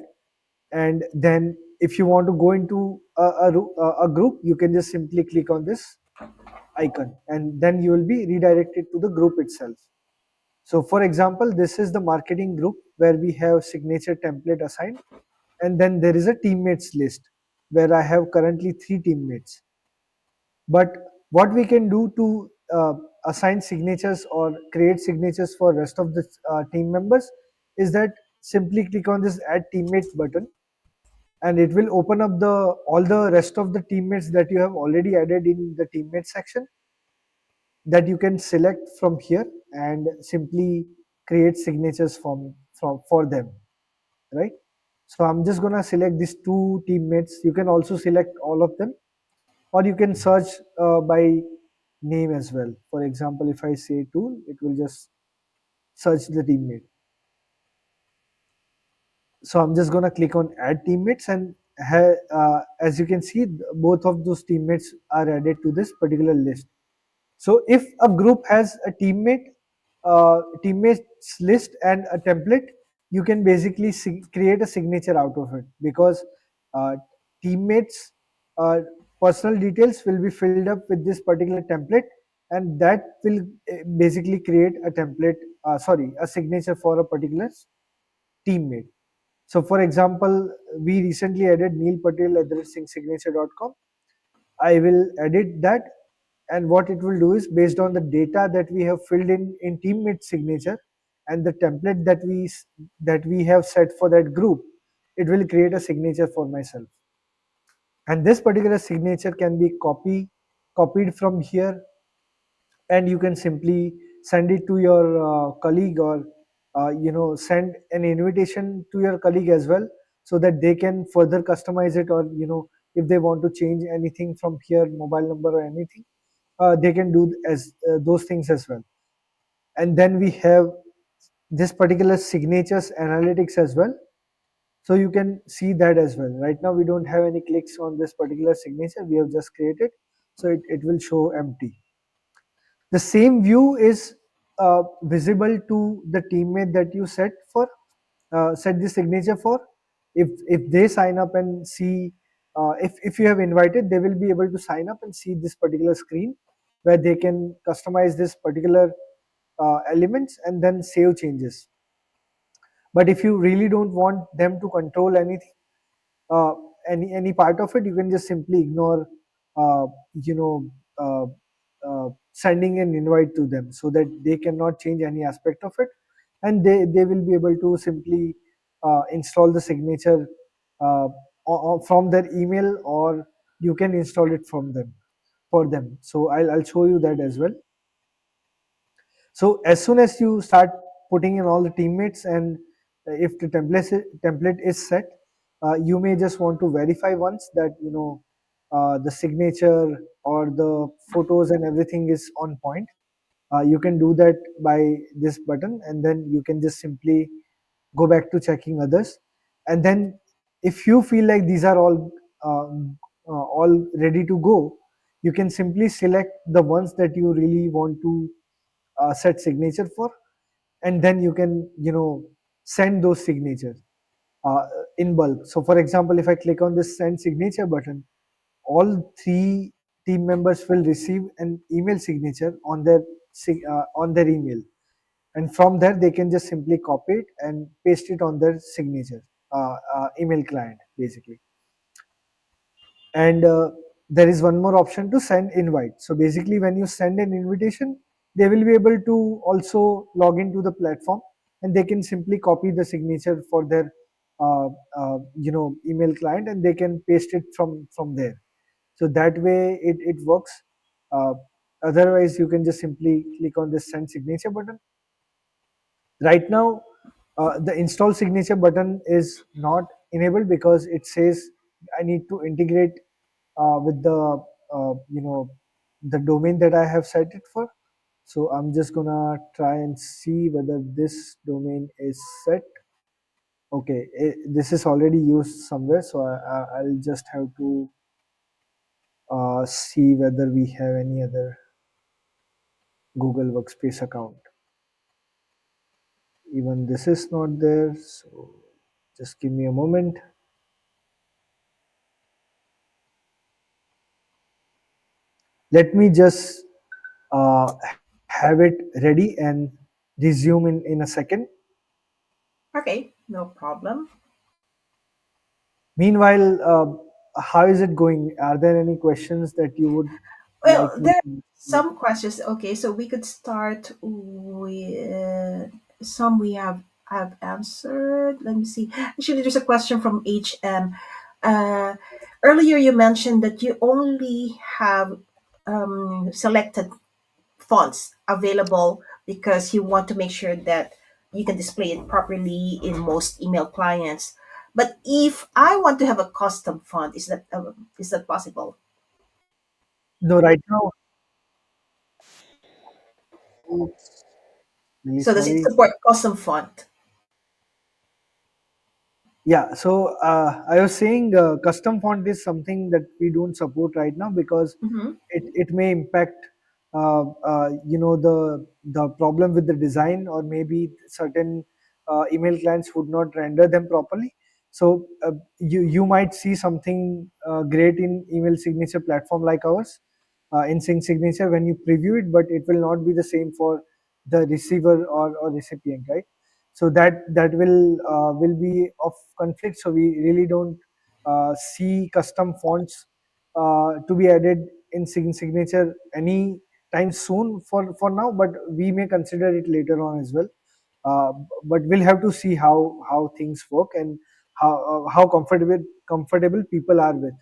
B: And then if you want to go into a group, you can just simply click on this icon and then you will be redirected to the group itself. So for example, this is the marketing group where we have signature template assigned, and then there is a teammates list where I have currently 3 teammates. But what we can do to assign signatures or create signatures for rest of the team members is that simply click on this add teammate button, and it will open up the all the rest of the teammates that you have already added in the teammate section, that you can select from here and simply create signatures for them, right? So I'm just gonna select these 2 teammates. You can also select all of them, or you can search by name as well. For example, if I say tool, it will just search the teammate. So I'm just gonna click on add teammates, and as you can see, both of those teammates are added to this particular list. So if a group has a teammates list and a template, you can basically create a signature out of it, because uh, teammates personal details will be filled up with this particular template, and that will basically create a template, sorry, a signature for a particular teammate. So for example, we recently added Neil Patel at signature.com. I will edit that, and what it will do is, based on the data that we have filled in teammate signature and the template that we have set for that group, it will create a signature for myself. And this particular signature can be copied from here, and you can simply send it to your colleague, or send an invitation to your colleague as well, so that they can further customize it, or if they want to change anything from here, mobile number or anything, they can do as those things as well. And then we have this particular signatures analytics as well, so you can see that as well. Right now we don't have any clicks on this particular signature we have just created, so it will show empty. The same view is visible to the teammate that you set the signature for. If they sign up and see, if you have invited, they will be able to sign up and see this particular screen where they can customize this particular elements and then save changes. But if you really don't want them to control anything, uh, any part of it, you can just simply ignore, uh, you know uh, sending an invite to them, so that they cannot change any aspect of it, and they will be able to simply install the signature from their email, or you can install it from them for them. So I'll show you that as well. So as soon as you start putting in all the teammates, and if the template is set, you may just want to verify once that the signature or the photos and everything is on point. You can do that by this button, and then you can just simply go back to checking others. And then if you feel like these are all ready to go, you can simply select the ones that you really want to set signature for, and then you can send those signatures uh, in bulk. So for example, if I click on this send signature button, all 3 team members will receive an email signature on their email, and from there they can just simply copy it and paste it on their signature email client basically. And there is one more option to send invite. So basically, when you send an invitation, they will be able to also log into the platform, and they can simply copy the signature for their email client, and they can paste it from there. So that way it works. uh, Otherwise you can just simply click on this send signature button. Right now, The install signature button is not enabled because it says I need to integrate with the you know the domain that I have set it for. So I'm just gonna try and see whether this domain is set. Okay, this is already used somewhere, so I'll just have to see whether we have any other Google Workspace account. Even this is not there, so just give me a moment. Let me just have it ready and resume in a second.
A: Okay, no problem.
B: Meanwhile, how is it going? Are there any questions that you would like
A: Well,
B: me
A: there are
B: to?
A: some questions. Okay, so we could start with some we have answered. Let me see. Actually, there's a question from HM. Uh, Earlier, you mentioned that you only have selected fonts available because you want to make sure that you can display it properly in most email clients. But if I want to have a custom font, is that possible?
B: No, right now, oops, really
A: So does it
B: sorry.
A: support custom font?
B: Yeah, so I was saying custom font is something that we don't support right now because
A: Mm-hmm.
B: it may impact the problem with the design, or maybe certain email clients would not render them properly. So you might see something great in email signature platform like ours, in Sync Signature when you preview it, but it will not be the same for the receiver or recipient, right? So that will be of conflict. So we really don't see custom fonts to be added in Signature any time soon for now, but we may consider it later on as well. uh, but we'll have to see how things work and how comfortable people are with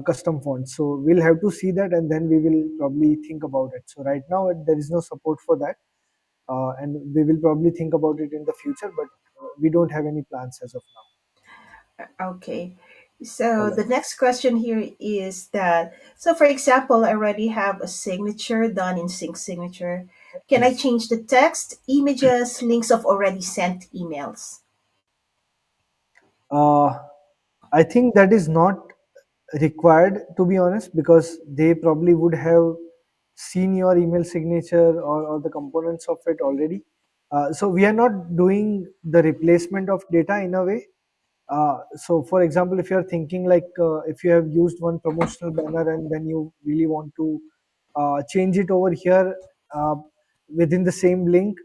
B: custom fonts. So we'll have to see that, and then we will probably think about it. So right now there is no support for that, and we will probably think about it in the future, but we don't have any plans as of now.
A: Okay.
B: All
A: So
B: right.
A: the next question here is that, so for example, I already have a signature done in Sync Signature. Can I
B: Yes.
A: change the text, images, links of already sent emails?
B: Uh, I think that is not required, to be honest, because they probably would have seen your email signature or the components of it already. So we are not doing the replacement of data in a way. So for example, if you're thinking like if you have used one promotional banner and then you really want to change it over here uh, within the same link,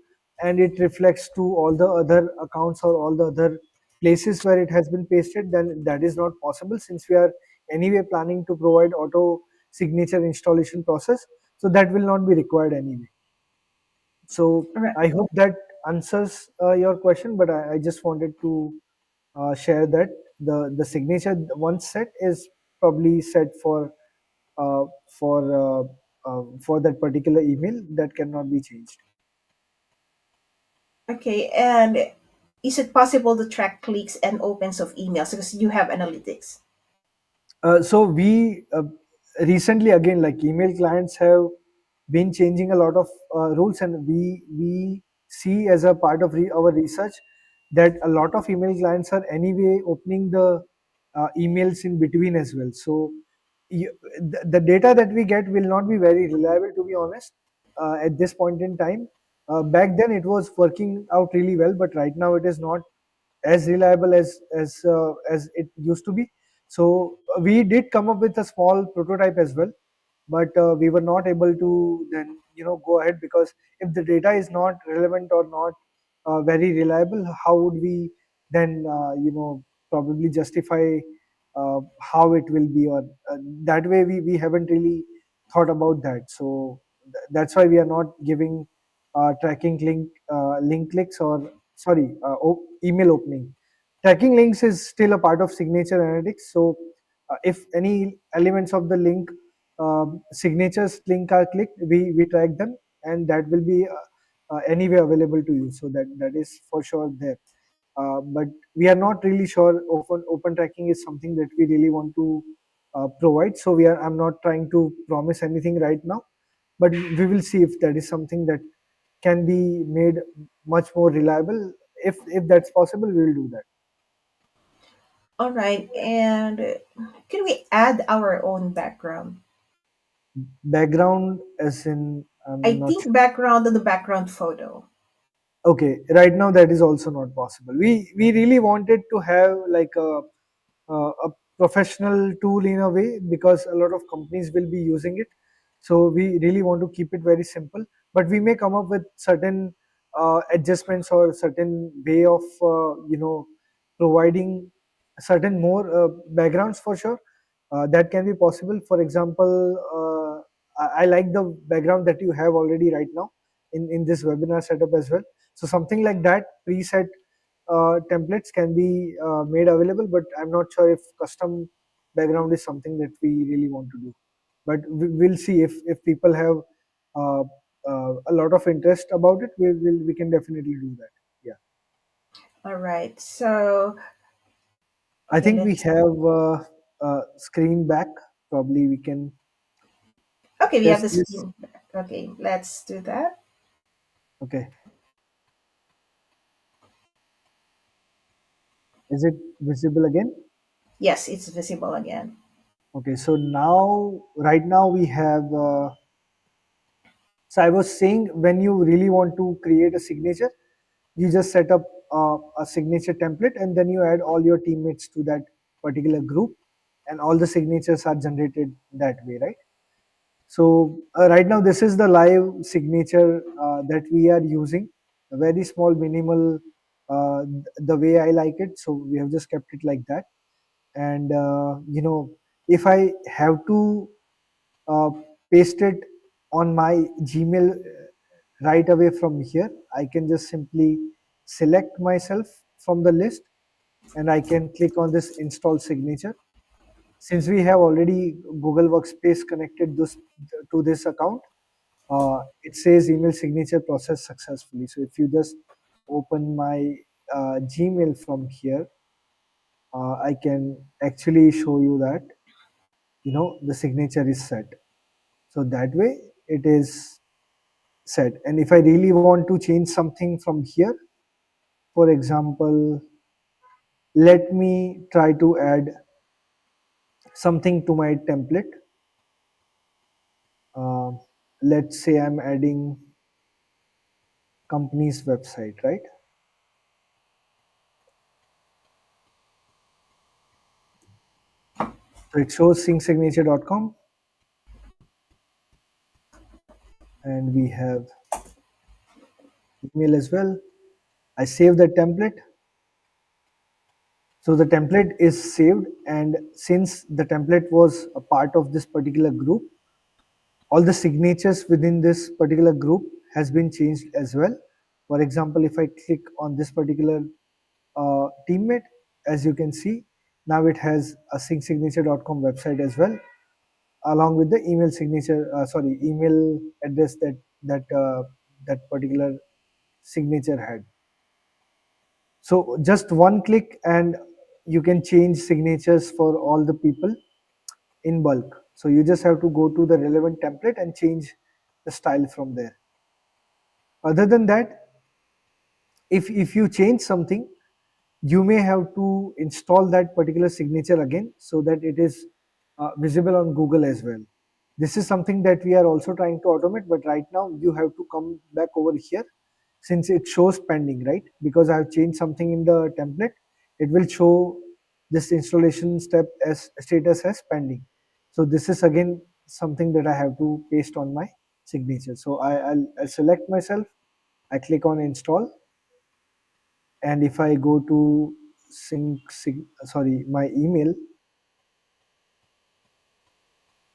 B: and it reflects to all the other accounts or all the other places where it has been pasted, then that is not possible, since we are anyway planning to provide auto signature installation process. So that will not be required anyway. So
A: Right.
B: I hope that answers your question, but I just wanted to share that the signature once set is probably set uh, for for that particular email, that cannot be changed.
A: Okay. And is it possible to track clicks and opens of emails because you have analytics?
B: So we recently, again, like email clients have been changing a lot of rules, and we see as a part of our research that a lot of email clients are anyway opening the emails in between as well. So the data that we get will not be very reliable, to be honest, at this point in time. Back then it was working out really well, but right now it is not as reliable as it used to be. So we did come up with a small prototype as well, but we were not able to then go ahead, because if the data is not relevant or not very reliable, how would we then probably justify how it will be, or that way we haven't really thought about that. So that's why we are not giving tracking link clicks, or sorry, email opening. Tracking links is still a part of signature analytics. So if any elements of the link signatures link are clicked, we track them, and that will be anyway available to you. So that is for sure there. But we are not really sure open tracking is something that we really want to provide. So I'm not trying to promise anything right now, but we will see if that is something that can be made much more reliable. If that's possible, we will do that.
A: All right. And can we add our own background?
B: Background as in
A: I
B: I'm not
A: think
B: sure.
A: background on the background photo.
B: Okay, right now that is also not possible. We really wanted to have like a professional tool in a way, because a lot of companies will be using it. So we really want to keep it very simple, but we may come up with certain adjustments or certain way of providing certain more backgrounds for sure. That can be possible. For example, I like the background that you have already right now in this webinar setup as well. So something like that preset templates can be made available, but I'm not sure if custom background is something that we really want to do. But we'll see if people have uh, a lot of interest about it. We can definitely do that. Yeah,
A: All right. So,
B: I
A: okay,
B: think we
A: let's.
B: have screen back. Probably we can
A: Okay, we have
B: test
A: the
B: this.
A: screen. Okay, let's do that.
B: Okay, is it visible again?
A: Yes, it's visible again.
B: Okay, so now right now we have. So I was saying, when you really want to create a signature, you just set up a signature template, and then you add all your teammates to that particular group, and all the signatures are generated that way, right? So right now this is the live signature that we are using, a very small minimal, the way I like it. So we have just kept it like that. And if I have to uh, paste it on my Gmail right away from here, I can just simply select myself from the list, and I can click on this install signature. Since we have already Google Workspace connected this to this account, it says email signature process successfully. So if you just open my Gmail from here, I can actually show you that the signature is set. So that way it is set. And if I really want to change something from here, for example, let me try to add something to my template. Uh, let's say I'm adding company's website, right? So it shows syncsignature.com, and we have email as well. I save the template. So the template is saved, and since the template was a part of this particular group, all the signatures within this particular group has been changed as well. For example, if I click on this particular teammate, as you can see, now it has a syncsignature.com website as well, along with the email signature, email address that particular signature had. So just one click, and you can change signatures for all the people in bulk. So you just have to go to the relevant template and change the style from there. Other than that, if you change something, you may have to install that particular signature again, so that it is visible on Google as well. This is something that we are also trying to automate, but right now you have to come back over here, since it shows pending, right? Because I have changed something in the template, it will show this installation step as status as pending. So this is again something that I have to paste on my signature. So I'll select myself, I click on install, and if I go to my email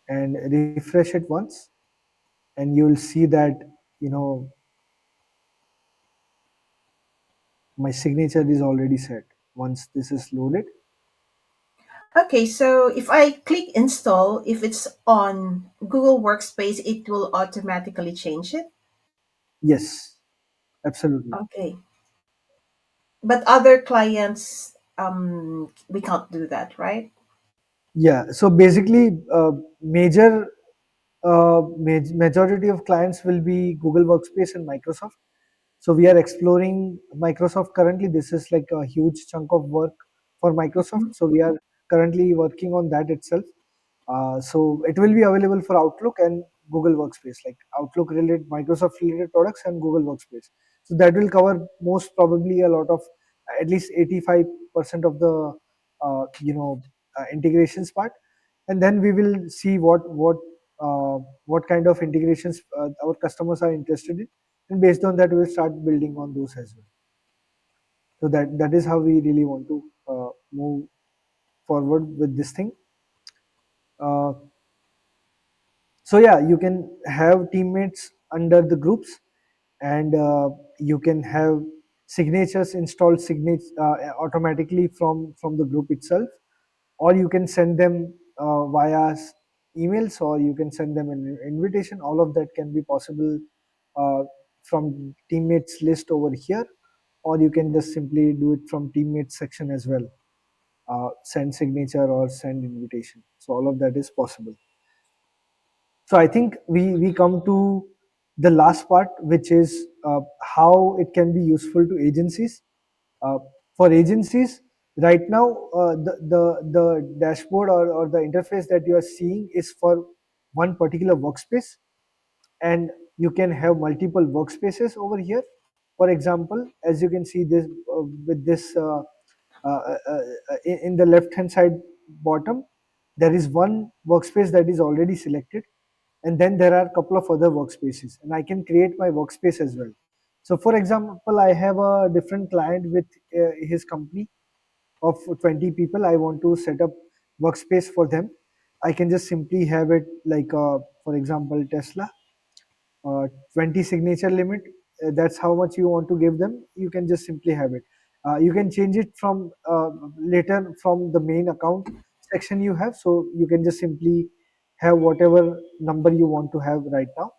B: and refresh it once, and you will see that you know my signature is already set. Once this is loaded,
A: Okay, so if I click install, if it's on Google Workspace, it will automatically change it.
B: yes, Absolutely.
A: Okay. But other clients, we can't do that, right?
B: Yeah. So basically, majority of clients will be Google Workspace and Microsoft. So we are exploring Microsoft currently. This is like a huge chunk of work for Microsoft.
A: Mhm.
B: So we are currently working on that itself. So it will be available for Outlook and Google Workspace, like Outlook related, Microsoft related products and Google Workspace. So that will cover most probably a lot of at least 85% of the integrations part, and then we will see what kind of integrations our customers are interested in, and based on that we'll start building on those as well. So that is how we really want to move forward with this thing. uh, so yeah, you can have teammates under the groups, and you can have signatures installed automatically from the group itself, or you can send them via emails, or you can send them an invitation. All of that can be possible uh, from teammates list over here, or you can just simply do it from teammates section as well. Send signature or send invitation, so all of that is possible. So I think we come to the last part, which is how it can be useful to agencies. uh, for agencies right now, the dashboard, or the interface that you are seeing is for one particular workspace, and you can have multiple workspaces over here. For example, as you can see this with this in the left hand side bottom, there is one workspace that is already selected, and then there are a couple of other workspaces, and I can create my workspace as well. So for example, I have a different client with his company of 20 people. I want to set up workspace for them. I can just simply have it like for example, Tesla, uh, 20 signature limit. That's how much you want to give them. You can just simply have it. You can change it from later from the main account section you have. So you can just simply have whatever number you want to have right now,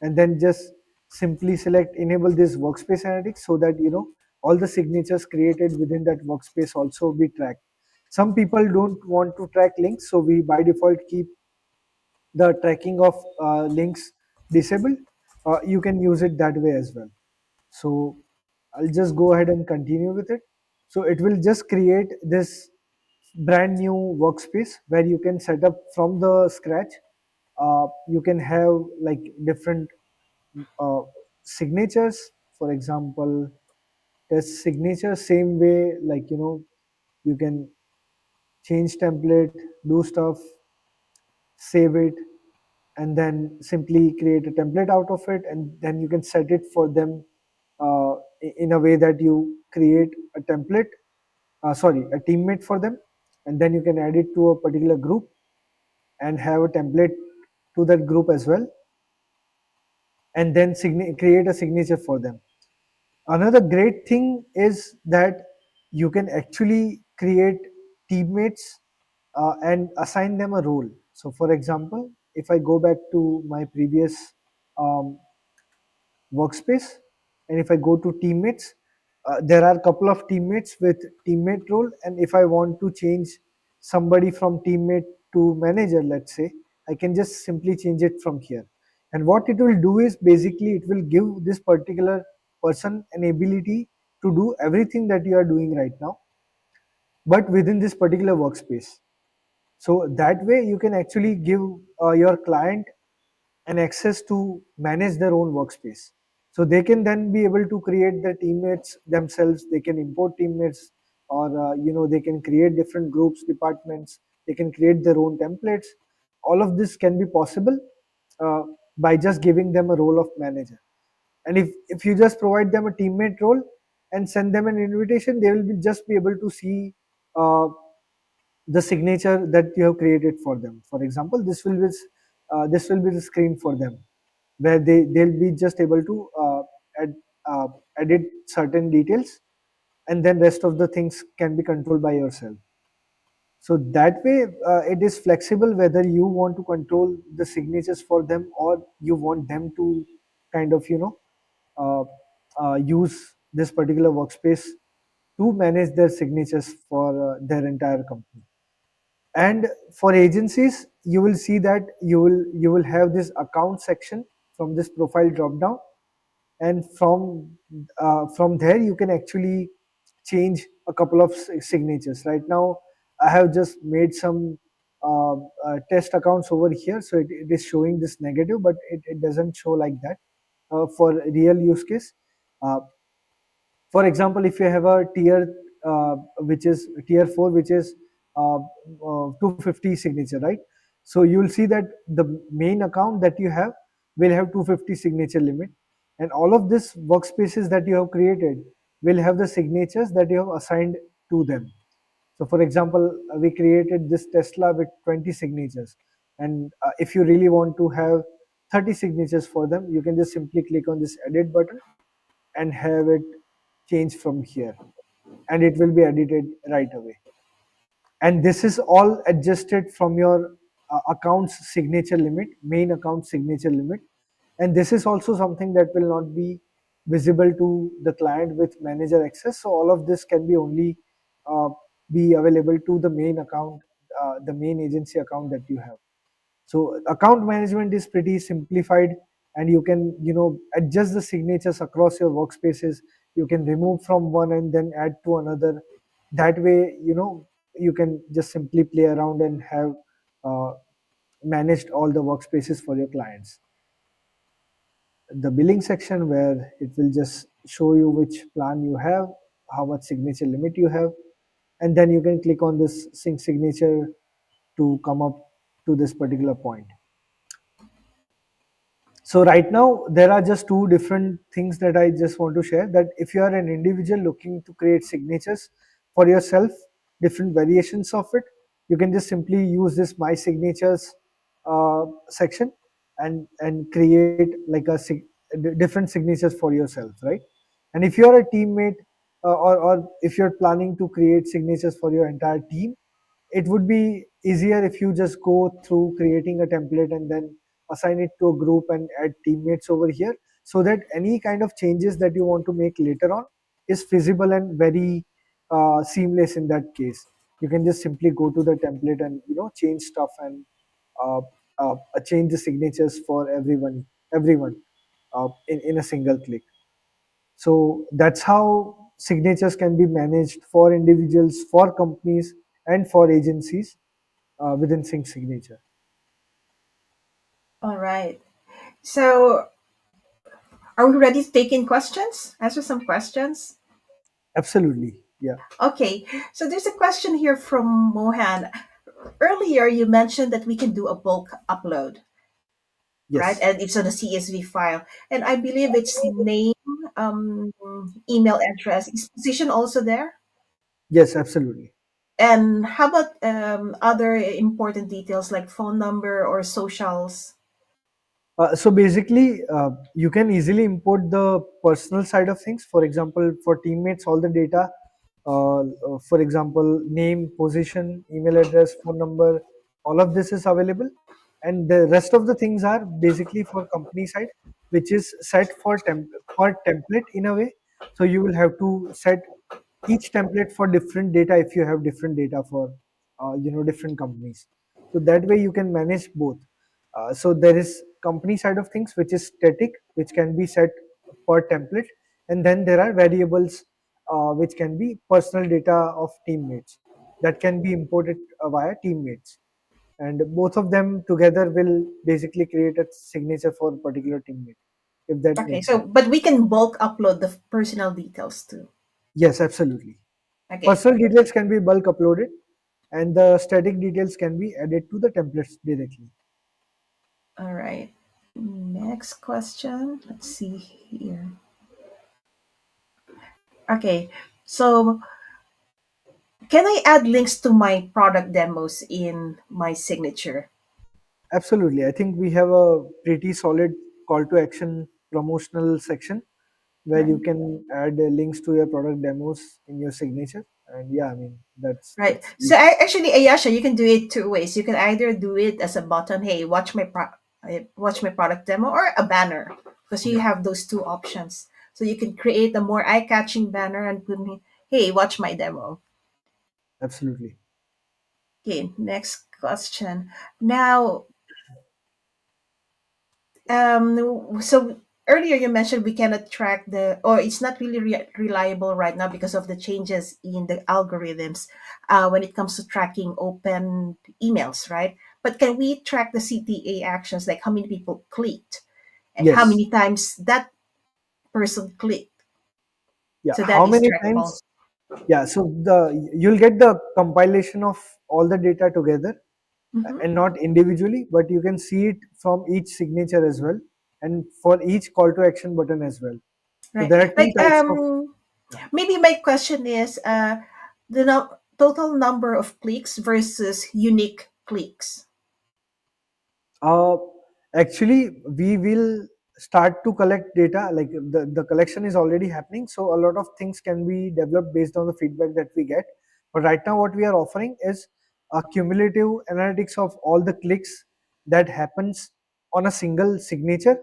B: and then just simply select enable this workspace analytics, so that all the signatures created within that workspace also be tracked. Some people don't want to track links, so we by default keep the tracking of links disabled. You can use it that way as well. So I'll just go ahead and continue with it. So it will just create this brand new workspace where you can set up from the scratch. You can have like different uh, signatures. For example, test signature, same way, like you can change template, do stuff, save it, and then simply create a template out of it, and then you can set it for them in a way that you create a template, sorry, a teammate for them, and then you can add it to a particular group and have a template to that group as well, and then create a signature for them. Another great thing is that you can actually create teammates and assign them a role. So for example, if I go back to my previous um, workspace, and if I go to teammates, there are a couple of teammates with teammate role, and if I want to change somebody from teammate to manager, let's say, I can just simply change it from here. And what it will do is basically it will give this particular person an ability to do everything that you are doing right now, but within this particular workspace. So that way you can actually give your client an access to manage their own workspace. So they can then be able to create the teammates themselves. They can import teammates, or they can create different groups, departments. They can create their own templates. All of this can be possible uh, by just giving them a role of manager. And if you just provide them a teammate role and send them an invitation, they will just be able to see uh, the signature that you have created for them. For example, this will be the screen for them, where they'll be just able to add, uh, edit certain details, and then rest of the things can be controlled by yourself. So that way, it is flexible whether you want to control the signatures for them, or you want them to kind of uh, use this particular workspace to manage their signatures for their entire company. And for agencies, you will see that you will have this account section from this profile drop down, and from there you can actually change a couple of signatures. Right now I have just made some test accounts over here, so it is showing this negative, but it doesn't show like that for real use case. uh, for example, if you have a tier which is tier 4, which is 250 signature, right? So you'll see that the main account that you have will have 250 signature limit, and all of this workspaces that you have created will have the signatures that you have assigned to them. So for example, we created this Tesla with 20 signatures, and if you really want to have 30 signatures for them, you can just simply click on this edit button and have it change from here, and it will be edited right away. And this is all adjusted from your account's signature limit, main account signature limit. And this is also something that will not be visible to the client with manager access. So all of this can be only uh, be available to the main account, the main agency account that you have. So account management is pretty simplified, and you can adjust the signatures across your workspaces. You can remove from one and then add to another. That way, you can just simply play around and have uh, managed all the workspaces for your clients. The billing section, where it will just show you which plan you have, how much signature limit you have, and then you can click on this sync signature to come up to this particular point. So right now there are just two different things that I just want to share, that if you are an individual looking to create signatures for yourself, different variations of it, you can just simply use this my signatures section and create like different signatures for yourself, right? And if you are a teammate, or if you're planning to create signatures for your entire team, it would be easier if you just go through creating a template and then assign it to a group and add teammates over here, so that any kind of changes that you want to make later on is feasible and very seamless. In that case, you can just simply go to the template and change stuff and uh, change the signatures for everyone in a single click. So that's how signatures can be managed for individuals, for companies, and for agencies within Sync Signature.
A: All right. So, are we ready to take in questions? Answer some questions.
B: Absolutely. Yeah.
A: Okay. So, there's a question here from Mohan. Earlier, you mentioned that we can do a bulk upload, right?
B: Yes.
A: And it's on a CSV file. And I believe it's name, um, email address. Is position also there?
B: Yes, absolutely.
A: And how about other important details like phone number or socials?
B: So basically, you can easily import the personal side of things. For example, for teammates, all the data, for example, name, position, email address, phone number, all of this is available. And the rest of the things are basically for company side, which is set for template in a way. So you will have to set each template for different data if you have different data for different companies. So that way you can manage both. So there is company side of things, which is static, which can be set per template, and then there are variables which can be personal data of teammates that can be imported via teammates, and both of them together will basically create a signature for a particular teammate, if that
A: Okay,
B: makes
A: so
B: sense.
A: but we can bulk upload the personal details too.
B: Yes, absolutely.
A: Okay,
B: Personal details can be bulk uploaded, and the static details can be added to the templates directly.
A: all right. Next question. Let's see here. Okay, so can I add links to my product demos in my signature?
B: Absolutely. I think we have a pretty solid call to action promotional section where
A: Right.
B: you can add links to your product demos in your signature. And yeah, I mean
A: Right.
B: that's
A: So actually, Ayasha, you can do it two ways. You can either do it as a button, hey, watch my product demo, or a banner, because you have those two options. So you can create a more eye-catching banner and put me, hey, watch my demo.
B: Absolutely.
A: Okay, next question. Now, so earlier you mentioned we cannot track or it's not really reliable right now because of the changes in the algorithms when it comes to tracking open emails, right? But can we track the CTA actions, like how many people clicked and how
B: Yes.
A: many times that person clicked?
B: Yeah.
A: So
B: How
A: that is
B: many
A: trackable.
B: times? Yeah. So you'll get the compilation of all the data together
A: Hmm.
B: and not individually, but you can see it from each signature as well, and for each call to action button as well. So
A: Right.
B: there are two
A: Like,
B: types of. Yeah.
A: maybe my question is the total number of clicks versus unique clicks.
B: Uh, Actually, we will start to collect data. Like the collection is already happening, so a lot of things can be developed based on the feedback that we get. But right now, what we are offering is a cumulative analytics of all the clicks that happens on a single signature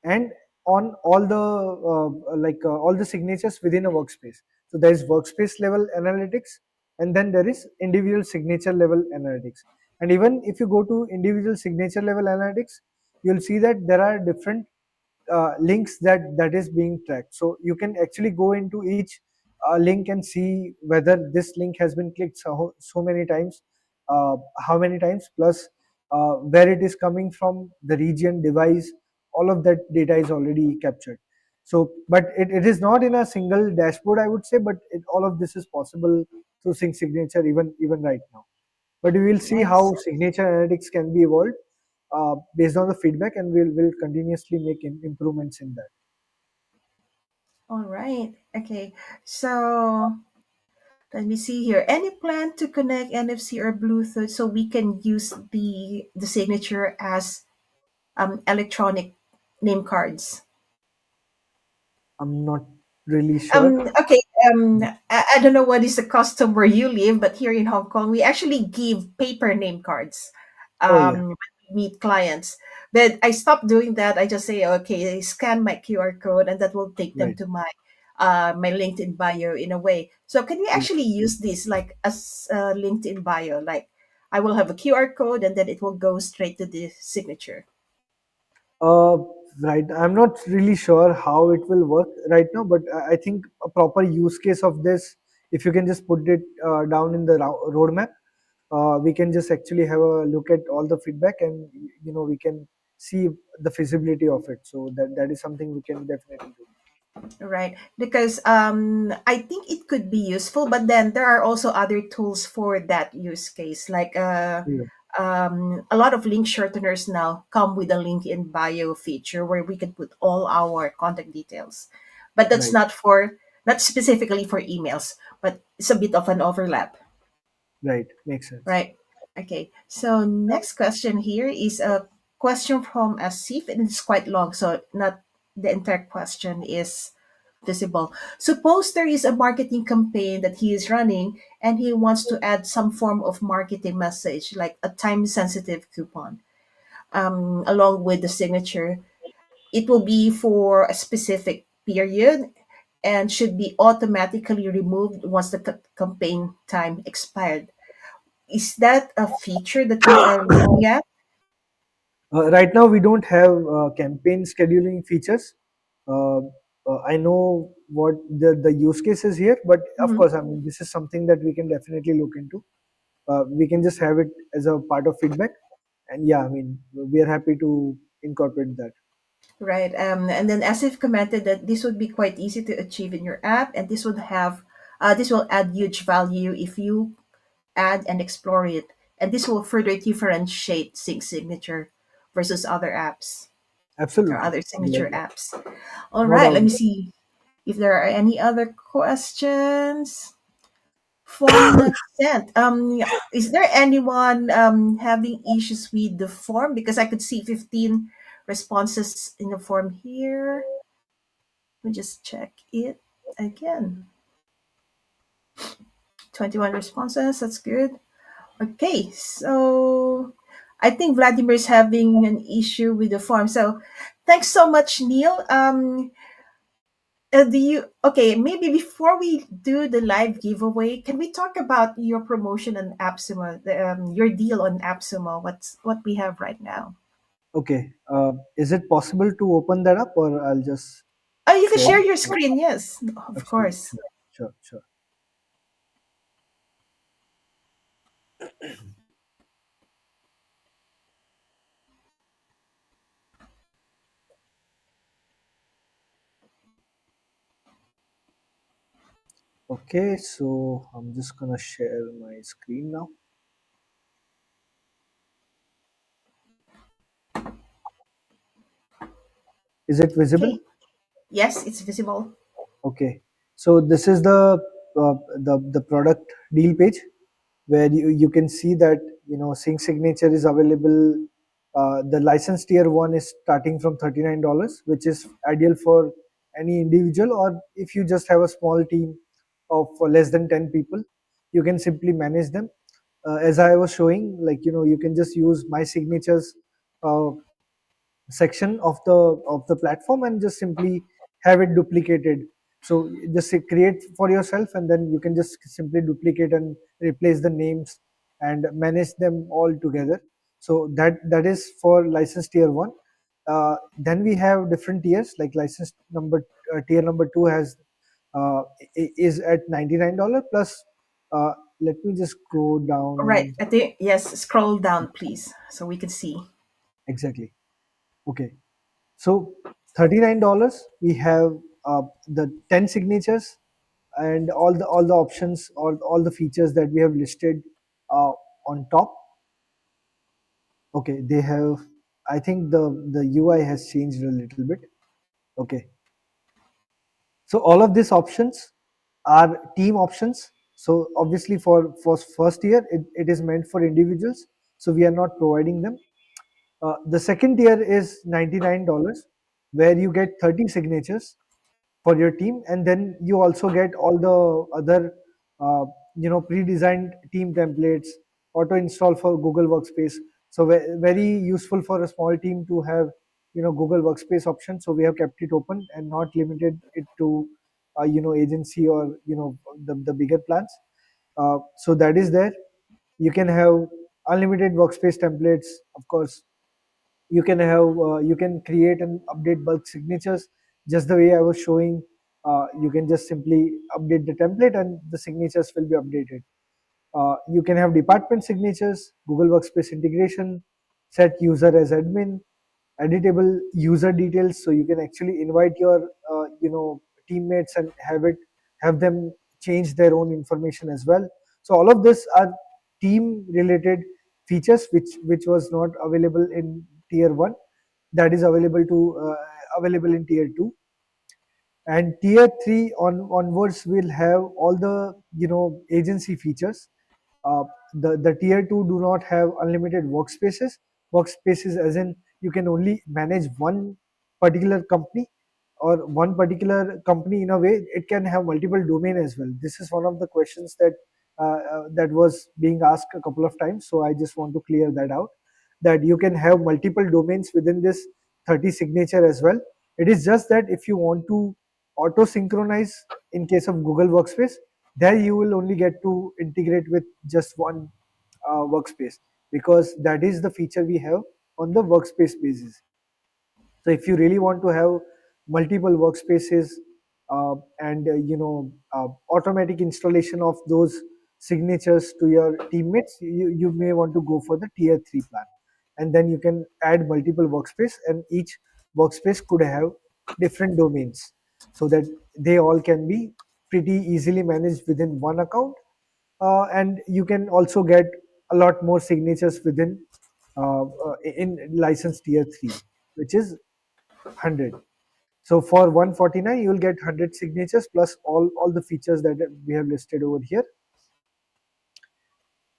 B: and on all the all the signatures within a workspace. So there is workspace level analytics, and then there is individual signature level analytics. And even if you go to individual signature level analytics, you'll see that there are different links that is being tracked. So you can actually go into each link and see whether this link has been clicked so many times, how many times, plus where it is coming from, the region, device, all of that data is already captured. So, but it is not in a single dashboard, I would say, but all of this is possible through Sync Signature even right now. But we will see how
A: Nice.
B: signature analytics can be evolved based on the feedback, and we'll continuously make improvements in that.
A: All right. Okay. So let me see here. Any plan to connect NFC or Bluetooth so we can use the signature as electronic name cards?
B: I'm not really sure.
A: Okay. I don't know what is the custom where you live, but here in Hong Kong, we actually give paper name cards
B: Oh yeah,
A: when we meet clients. But I stopped doing that. I just say, okay, scan my QR code, and that will take them
B: right.
A: to my LinkedIn bio in a way. So can we
B: Yeah.
A: actually use this like as a LinkedIn bio? Like I will have a QR code, and then it will go straight to the signature.
B: Uh, right. I'm not really sure how it will work right now, but I think a proper use case of this, if you can just put it down in the roadmap, we can just actually have a look at all the feedback, and we can see the feasibility of it. So that is something we can definitely do.
A: Right, because I think it could be useful, but then there are also other tools for that use case. Like
B: Yeah.
A: a lot of link shorteners now come with a link in bio feature where we can put all our contact details, but that's
B: Right.
A: not specifically for emails, but it's a bit of an overlap.
B: Right. Makes sense.
A: Right. Okay. So next question here is a question from Asif, and it's quite long, so not the entire question is visible. Suppose there is a marketing campaign that he is running and he wants to add some form of marketing message like a time sensitive coupon along with the signature. It will be for a specific period and should be automatically removed once the campaign time expired. Is that a feature that we are looking at?
B: Right now, we don't have campaign scheduling features. Uh, I know what the use case is here, but of
A: Mhm.
B: course, I mean, this is something that we can definitely look into. We can just have it as a part of feedback, and yeah, I mean, we are happy to incorporate that.
A: Right. And then Asif commented that this would be quite easy to achieve in your app, and this will add huge value if you add and explore it, and this will further differentiate Sync Signature versus other apps or
B: Absolutely,
A: other signature apps. All
B: no
A: right.
B: doubt.
A: Let me see if there are any other questions. Form not sent. Yeah, is there anyone having issues with the form? Because I could see 15 responses in the form here. Let me just check it again. 21 responses. That's good. Okay, so I think Vladimir is having an issue with the form. So thanks so much, Neil. Do you okay? Maybe before we do the live giveaway, can we talk about your promotion on AppSumo, your deal on AppSumo? What we have right now?
B: Okay. Is it possible to open that up, or I'll just
A: Oh, you can
B: share?
A: share your screen. Yes, of
B: Absolutely.
A: course.
B: Sure. Sure. Sure. Okay. So I'm just gonna share my screen now. Is it visible?
A: Okay. Yes, it's visible.
B: Okay. So this is the product deal page where you can see that sync signature is available. The license tier one is starting from $39, which is ideal for any individual, or if you just have a small team of less than 10 people, you can simply manage them. As I was showing, like you can just use my signatures uh, section of the platform and just simply have it duplicated. So just say create for yourself, and then you can just simply duplicate and replace the names and manage them all together. So that is for license tier one. Then we have different tiers, like license number tier number two has is at $99 plus. uh, Let me just go down
A: Right.
B: and
A: I think yes. Scroll down, please, so we can see.
B: exactly. Okay. So $39 we have the 10 signatures and all the options or all the features that we have listed uh, on top. Okay, they have, I think the UI has changed a little bit. Okay, so all of these options are team options. So obviously for first year it is meant for individuals, so we are not providing them. The second tier is $99 where you get 30 signatures for your team, and then you also get all the other pre-designed team templates, auto install for Google Workspace. So very useful for a small team to have Google Workspace option. So we have kept it open and not limited it to agency or the bigger plans. So that is there. You can have unlimited workspace templates, of course. You can have you can create and update bulk signatures just the way I was showing. You can just simply update the template and the signatures will be updated. You can have department signatures, Google Workspace integration, set user as admin, editable user details, so you can actually invite your teammates and have them change their own information as well. So all of this are team related features which was not available in tier 1, that is available in tier 2. And tier 3 onwards will have all the agency features. uh, the tier 2 do not have unlimited workspaces, as in you can only manage one particular company, or one particular company. In a way it can have multiple domain as well. This is one of the questions that was being asked a couple of times, so I just want to clear that out, that you can have multiple domains within this 30 signature as well. It is just that if you want to auto synchronize in case of Google Workspace, there you will only get to integrate with just one workspace, because that is the feature we have on the workspace basis. So if you really want to have multiple workspaces and automatic installation of those signatures to your teammates, you may want to go for the tier 3 plan, and then you can add multiple workspace, and each workspace could have different domains, so that they all can be pretty easily managed within one account. And you can also get a lot more signatures within in license tier 3, which is 100. So for 149 you will get 100 signatures plus all the features that we have listed over here,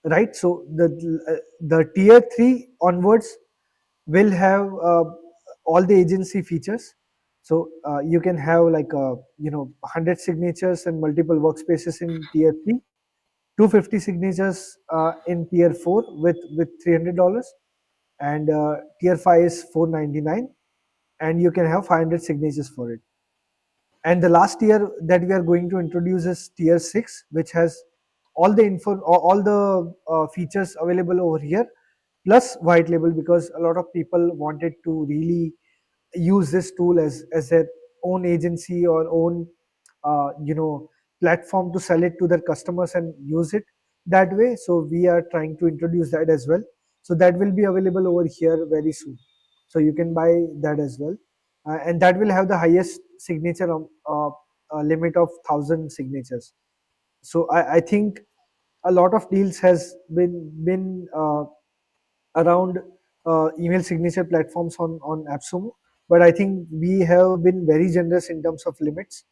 B: right? So the tier 3 onwards will have all the agency features. So you can have like 100 signatures and multiple workspaces in tier 3, 250 signatures in tier 4 with $300, and tier 5 is 499, and you can have 500 signatures for it. And the last tier that we are going to introduce is tier 6, which has all the info, all the features available over here, plus white label, because a lot of people wanted to really use this tool as their own agency or own platform to sell it to their customers and use it that way. So we are trying to introduce that as well. So that will be available over here very soon. So you can buy that as well, and that will have the highest signature limit of 1,000 signatures. So I think a lot of deals has been around email signature platforms on AppSumo. But I think we have been very generous in terms of limits,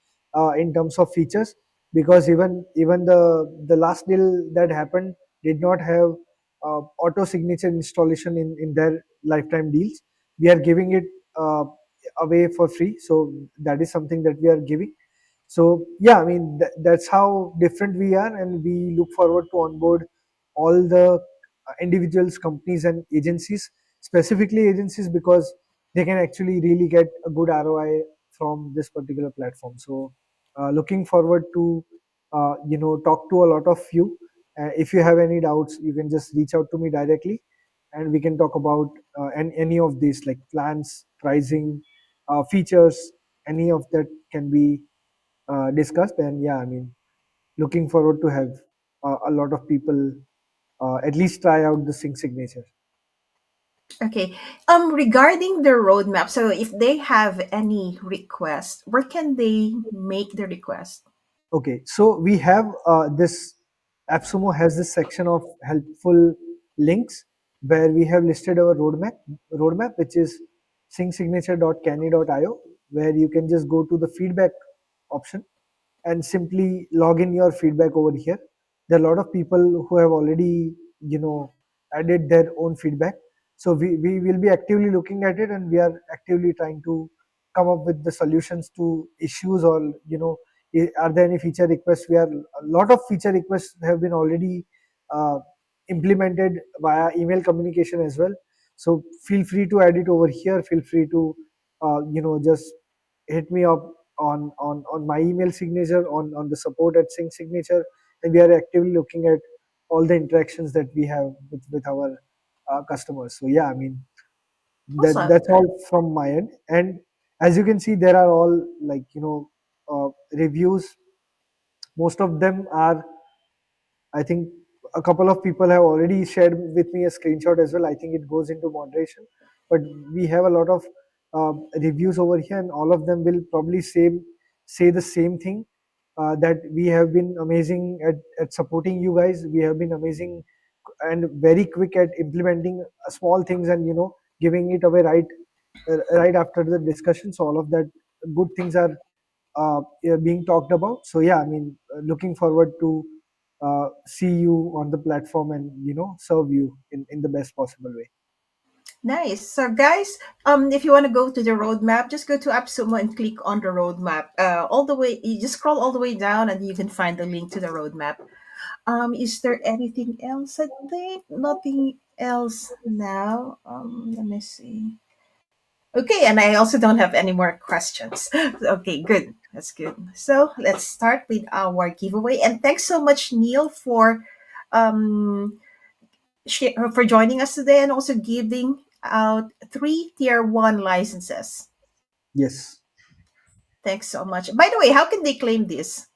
B: in terms of features, because even the last deal that happened did not have auto signature installation in their lifetime deals. We are giving it uh, away for free, so that is something that we are giving. So yeah, I mean that's how different we are, and we look forward to onboard all the individuals, companies, and agencies, specifically agencies, because they can actually really get a good ROI from this particular platform. So, looking forward to talk to a lot of you. If you have any doubts, you can just reach out to me directly, and we can talk about any of these, like plans, pricing, features, any of that can be discussed. And yeah, I mean, looking forward to have a lot of people at least try out the sync signature.
A: Okay. Regarding the roadmap, so if they have any request, where can they make the request?
B: Okay, so we have this AppSumo has this section of helpful links where we have listed our roadmap, which is syncsignature.canny.io, where you can just go to the feedback option and simply log in your feedback over here. There are a lot of people who have already, added their own feedback. So we will be actively looking at it, and we are actively trying to come up with the solutions to issues, or, are there any feature requests? We are a lot of feature requests have been already uh, implemented via email communication as well. So feel free to add it over here. Feel free to, just hit me up on my email signature, on the support at sync signature, and we are actively looking at all the interactions that we have with our customers. So yeah, I mean
A: Awesome.
B: that's all from my end. And as you can see, there are all, like, reviews. Most of them are, I think, a couple of people have already shared with me a screenshot as well. I think it goes into moderation, but we have a lot of reviews over here, and all of them will probably say the same thing, that we have been amazing at supporting you guys. We have been amazing and very quick at implementing small things, and giving it away right after the discussion. So all of that good things are yeah, being talked about. So yeah, I mean, looking forward to see you on the platform and serve you in the best possible way.
A: Nice. So, guys, if you want to go to the roadmap, just go to AppSumo and click on the roadmap. All the way, you just scroll all the way down, and you can find the link to the roadmap. Is there anything else? I think nothing else now. Let me see. Okay, and I also don't have any more questions. Okay, good. That's good. So let's start with our giveaway. And thanks so much, Neil, um, for joining us today and also giving out three tier one licenses.
B: Yes.
A: Thanks so much. By the way, how can they claim this?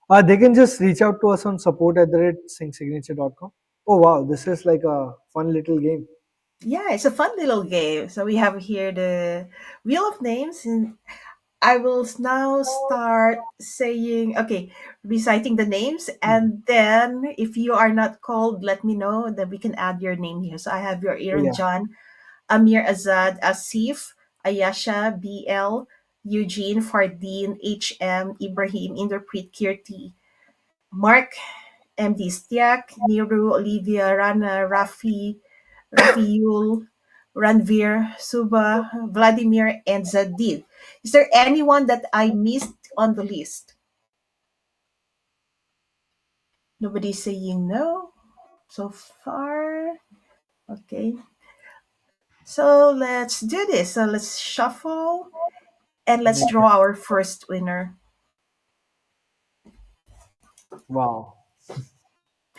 B: They can just reach out to us on support@syncsignature.com. Oh wow, this is like a fun little game.
A: Yeah, it's a fun little game. So we have here the wheel of names, and I will now start saying, okay, reciting the names.
B: Mhm.
A: And then if you are not called, let me know. Then we can add your name here. So I have your
B: Oh,
A: Aaron
B: yeah.
A: John, Amir Azad, Asif, Ayasha, BL, Eugene, Fardeen, HM, Ibrahim, Inderpreet, Kirti, Mark, MD Stiak, Niru, Olivia, Rana, Rafi, Rafiul, Ranvir, Suba, Vladimir, and Zadid. Is there anyone that I missed on the list? Nobody's saying no so far. Okay, so let's do this. So let's shuffle. And let's draw our first winner.
B: Wow.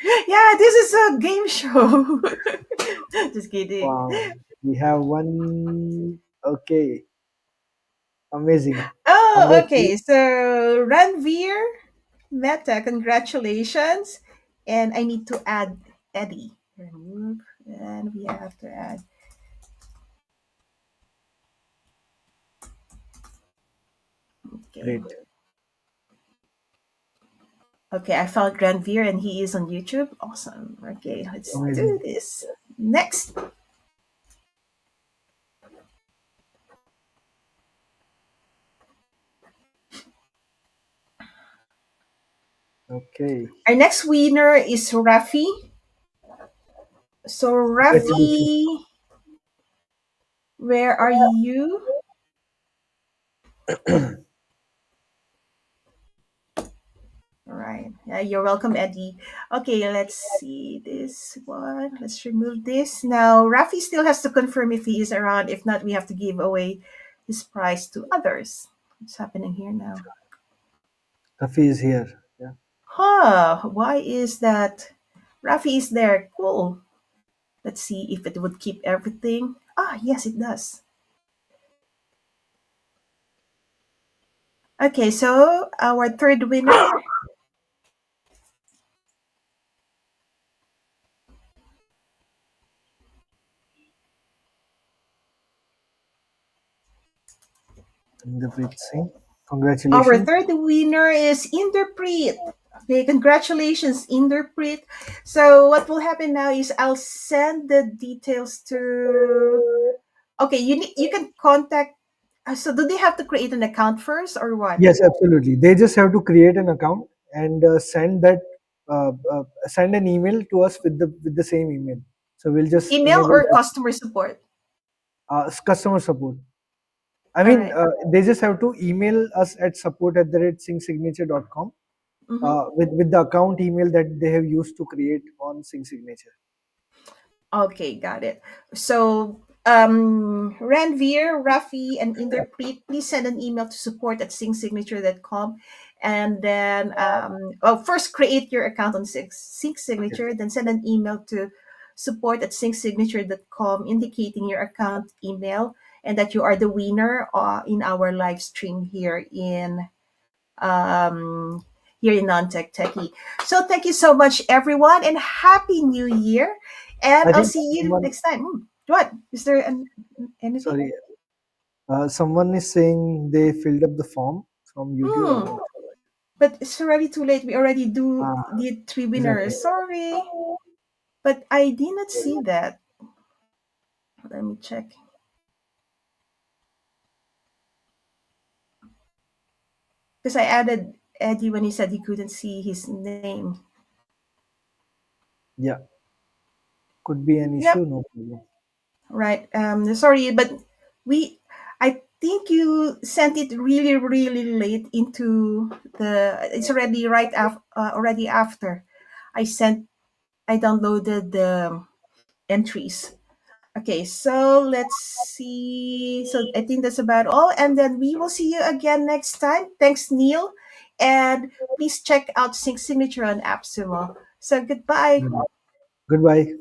A: Yeah, this is a game show. Just kidding.
B: Wow. We have one. Okay. Amazing.
A: Oh, okay.
B: Congratulations.
A: So Ranveer Meta, congratulations. And I need to add Eddie. Remove, and we have to add. Okay.
B: Great.
A: Okay, I found Ranveer and he is on YouTube. Awesome. Okay, let's do
B: Amazing.
A: this. Next.
B: Okay.
A: Our next winner is Rafi. So
B: Congratulations.
A: Rafi, where are you? All right. Yeah, you're welcome, Eddie. Okay, let's see this one. Let's remove this. Now, Rafi still has to confirm if he is around. If not, we have to give away his prize to others. What's happening here now?
B: Rafi is here. Yeah.
A: Huh, why is that? Rafi is there. Cool. Let's see if it would keep everything. Ah, yes, it does. Okay, so our third winner.
B: Inderpreet Singh.
A: Our
B: Congratulations.
A: third winner is Interpret. Okay, congratulations, Interpret. So what will happen now is I'll send the details to. Okay, you can contact. So do they have to create an account first or what?
B: Yes, absolutely. They just have to create an account and send an email to us with the same email. So we'll just
A: Email
B: enable
A: or
B: that
A: customer support?
B: customer support. I
A: All
B: mean,
A: right.
B: they just have to email us at support@syncsignature.com
A: Mm-hmm.
B: with the account email that they have used to create on Sync Signature.
A: Okay, got it. So, Ranveer, Rafi, and Interpret, please send an email to support at syncsignature.com. And then, first create your account on Sync
B: Yes.
A: Signature, then send an email to support at syncsignature.com indicating your account email and that you are the winner in our live stream um, here in Non-Tech Techie. So thank you so much, everyone, and Happy New Year. And
B: I
A: I'll
B: think
A: see you
B: someone,
A: next time. What? Is there anything?
B: sorry, someone is saying they filled up the form from YouTube. I'm
A: Hmm.
B: not sure.
A: But it's already too late. We already
B: Ah,
A: did three
B: exactly.
A: winners. Sorry. But I did not see that. Let me check. Because I added Eddie when he said he couldn't see his name.
B: Yeah, could be an issue.
A: Yep.
B: No problem.
A: Right. Sorry, but we I think you sent it really, really late into it's already already after I downloaded the entries. Okay, so let's see. So I think that's about all. And then we will see you again next time. Thanks, Neil. And please check out Sync Signature on AppSumo. So goodbye.
B: Goodbye.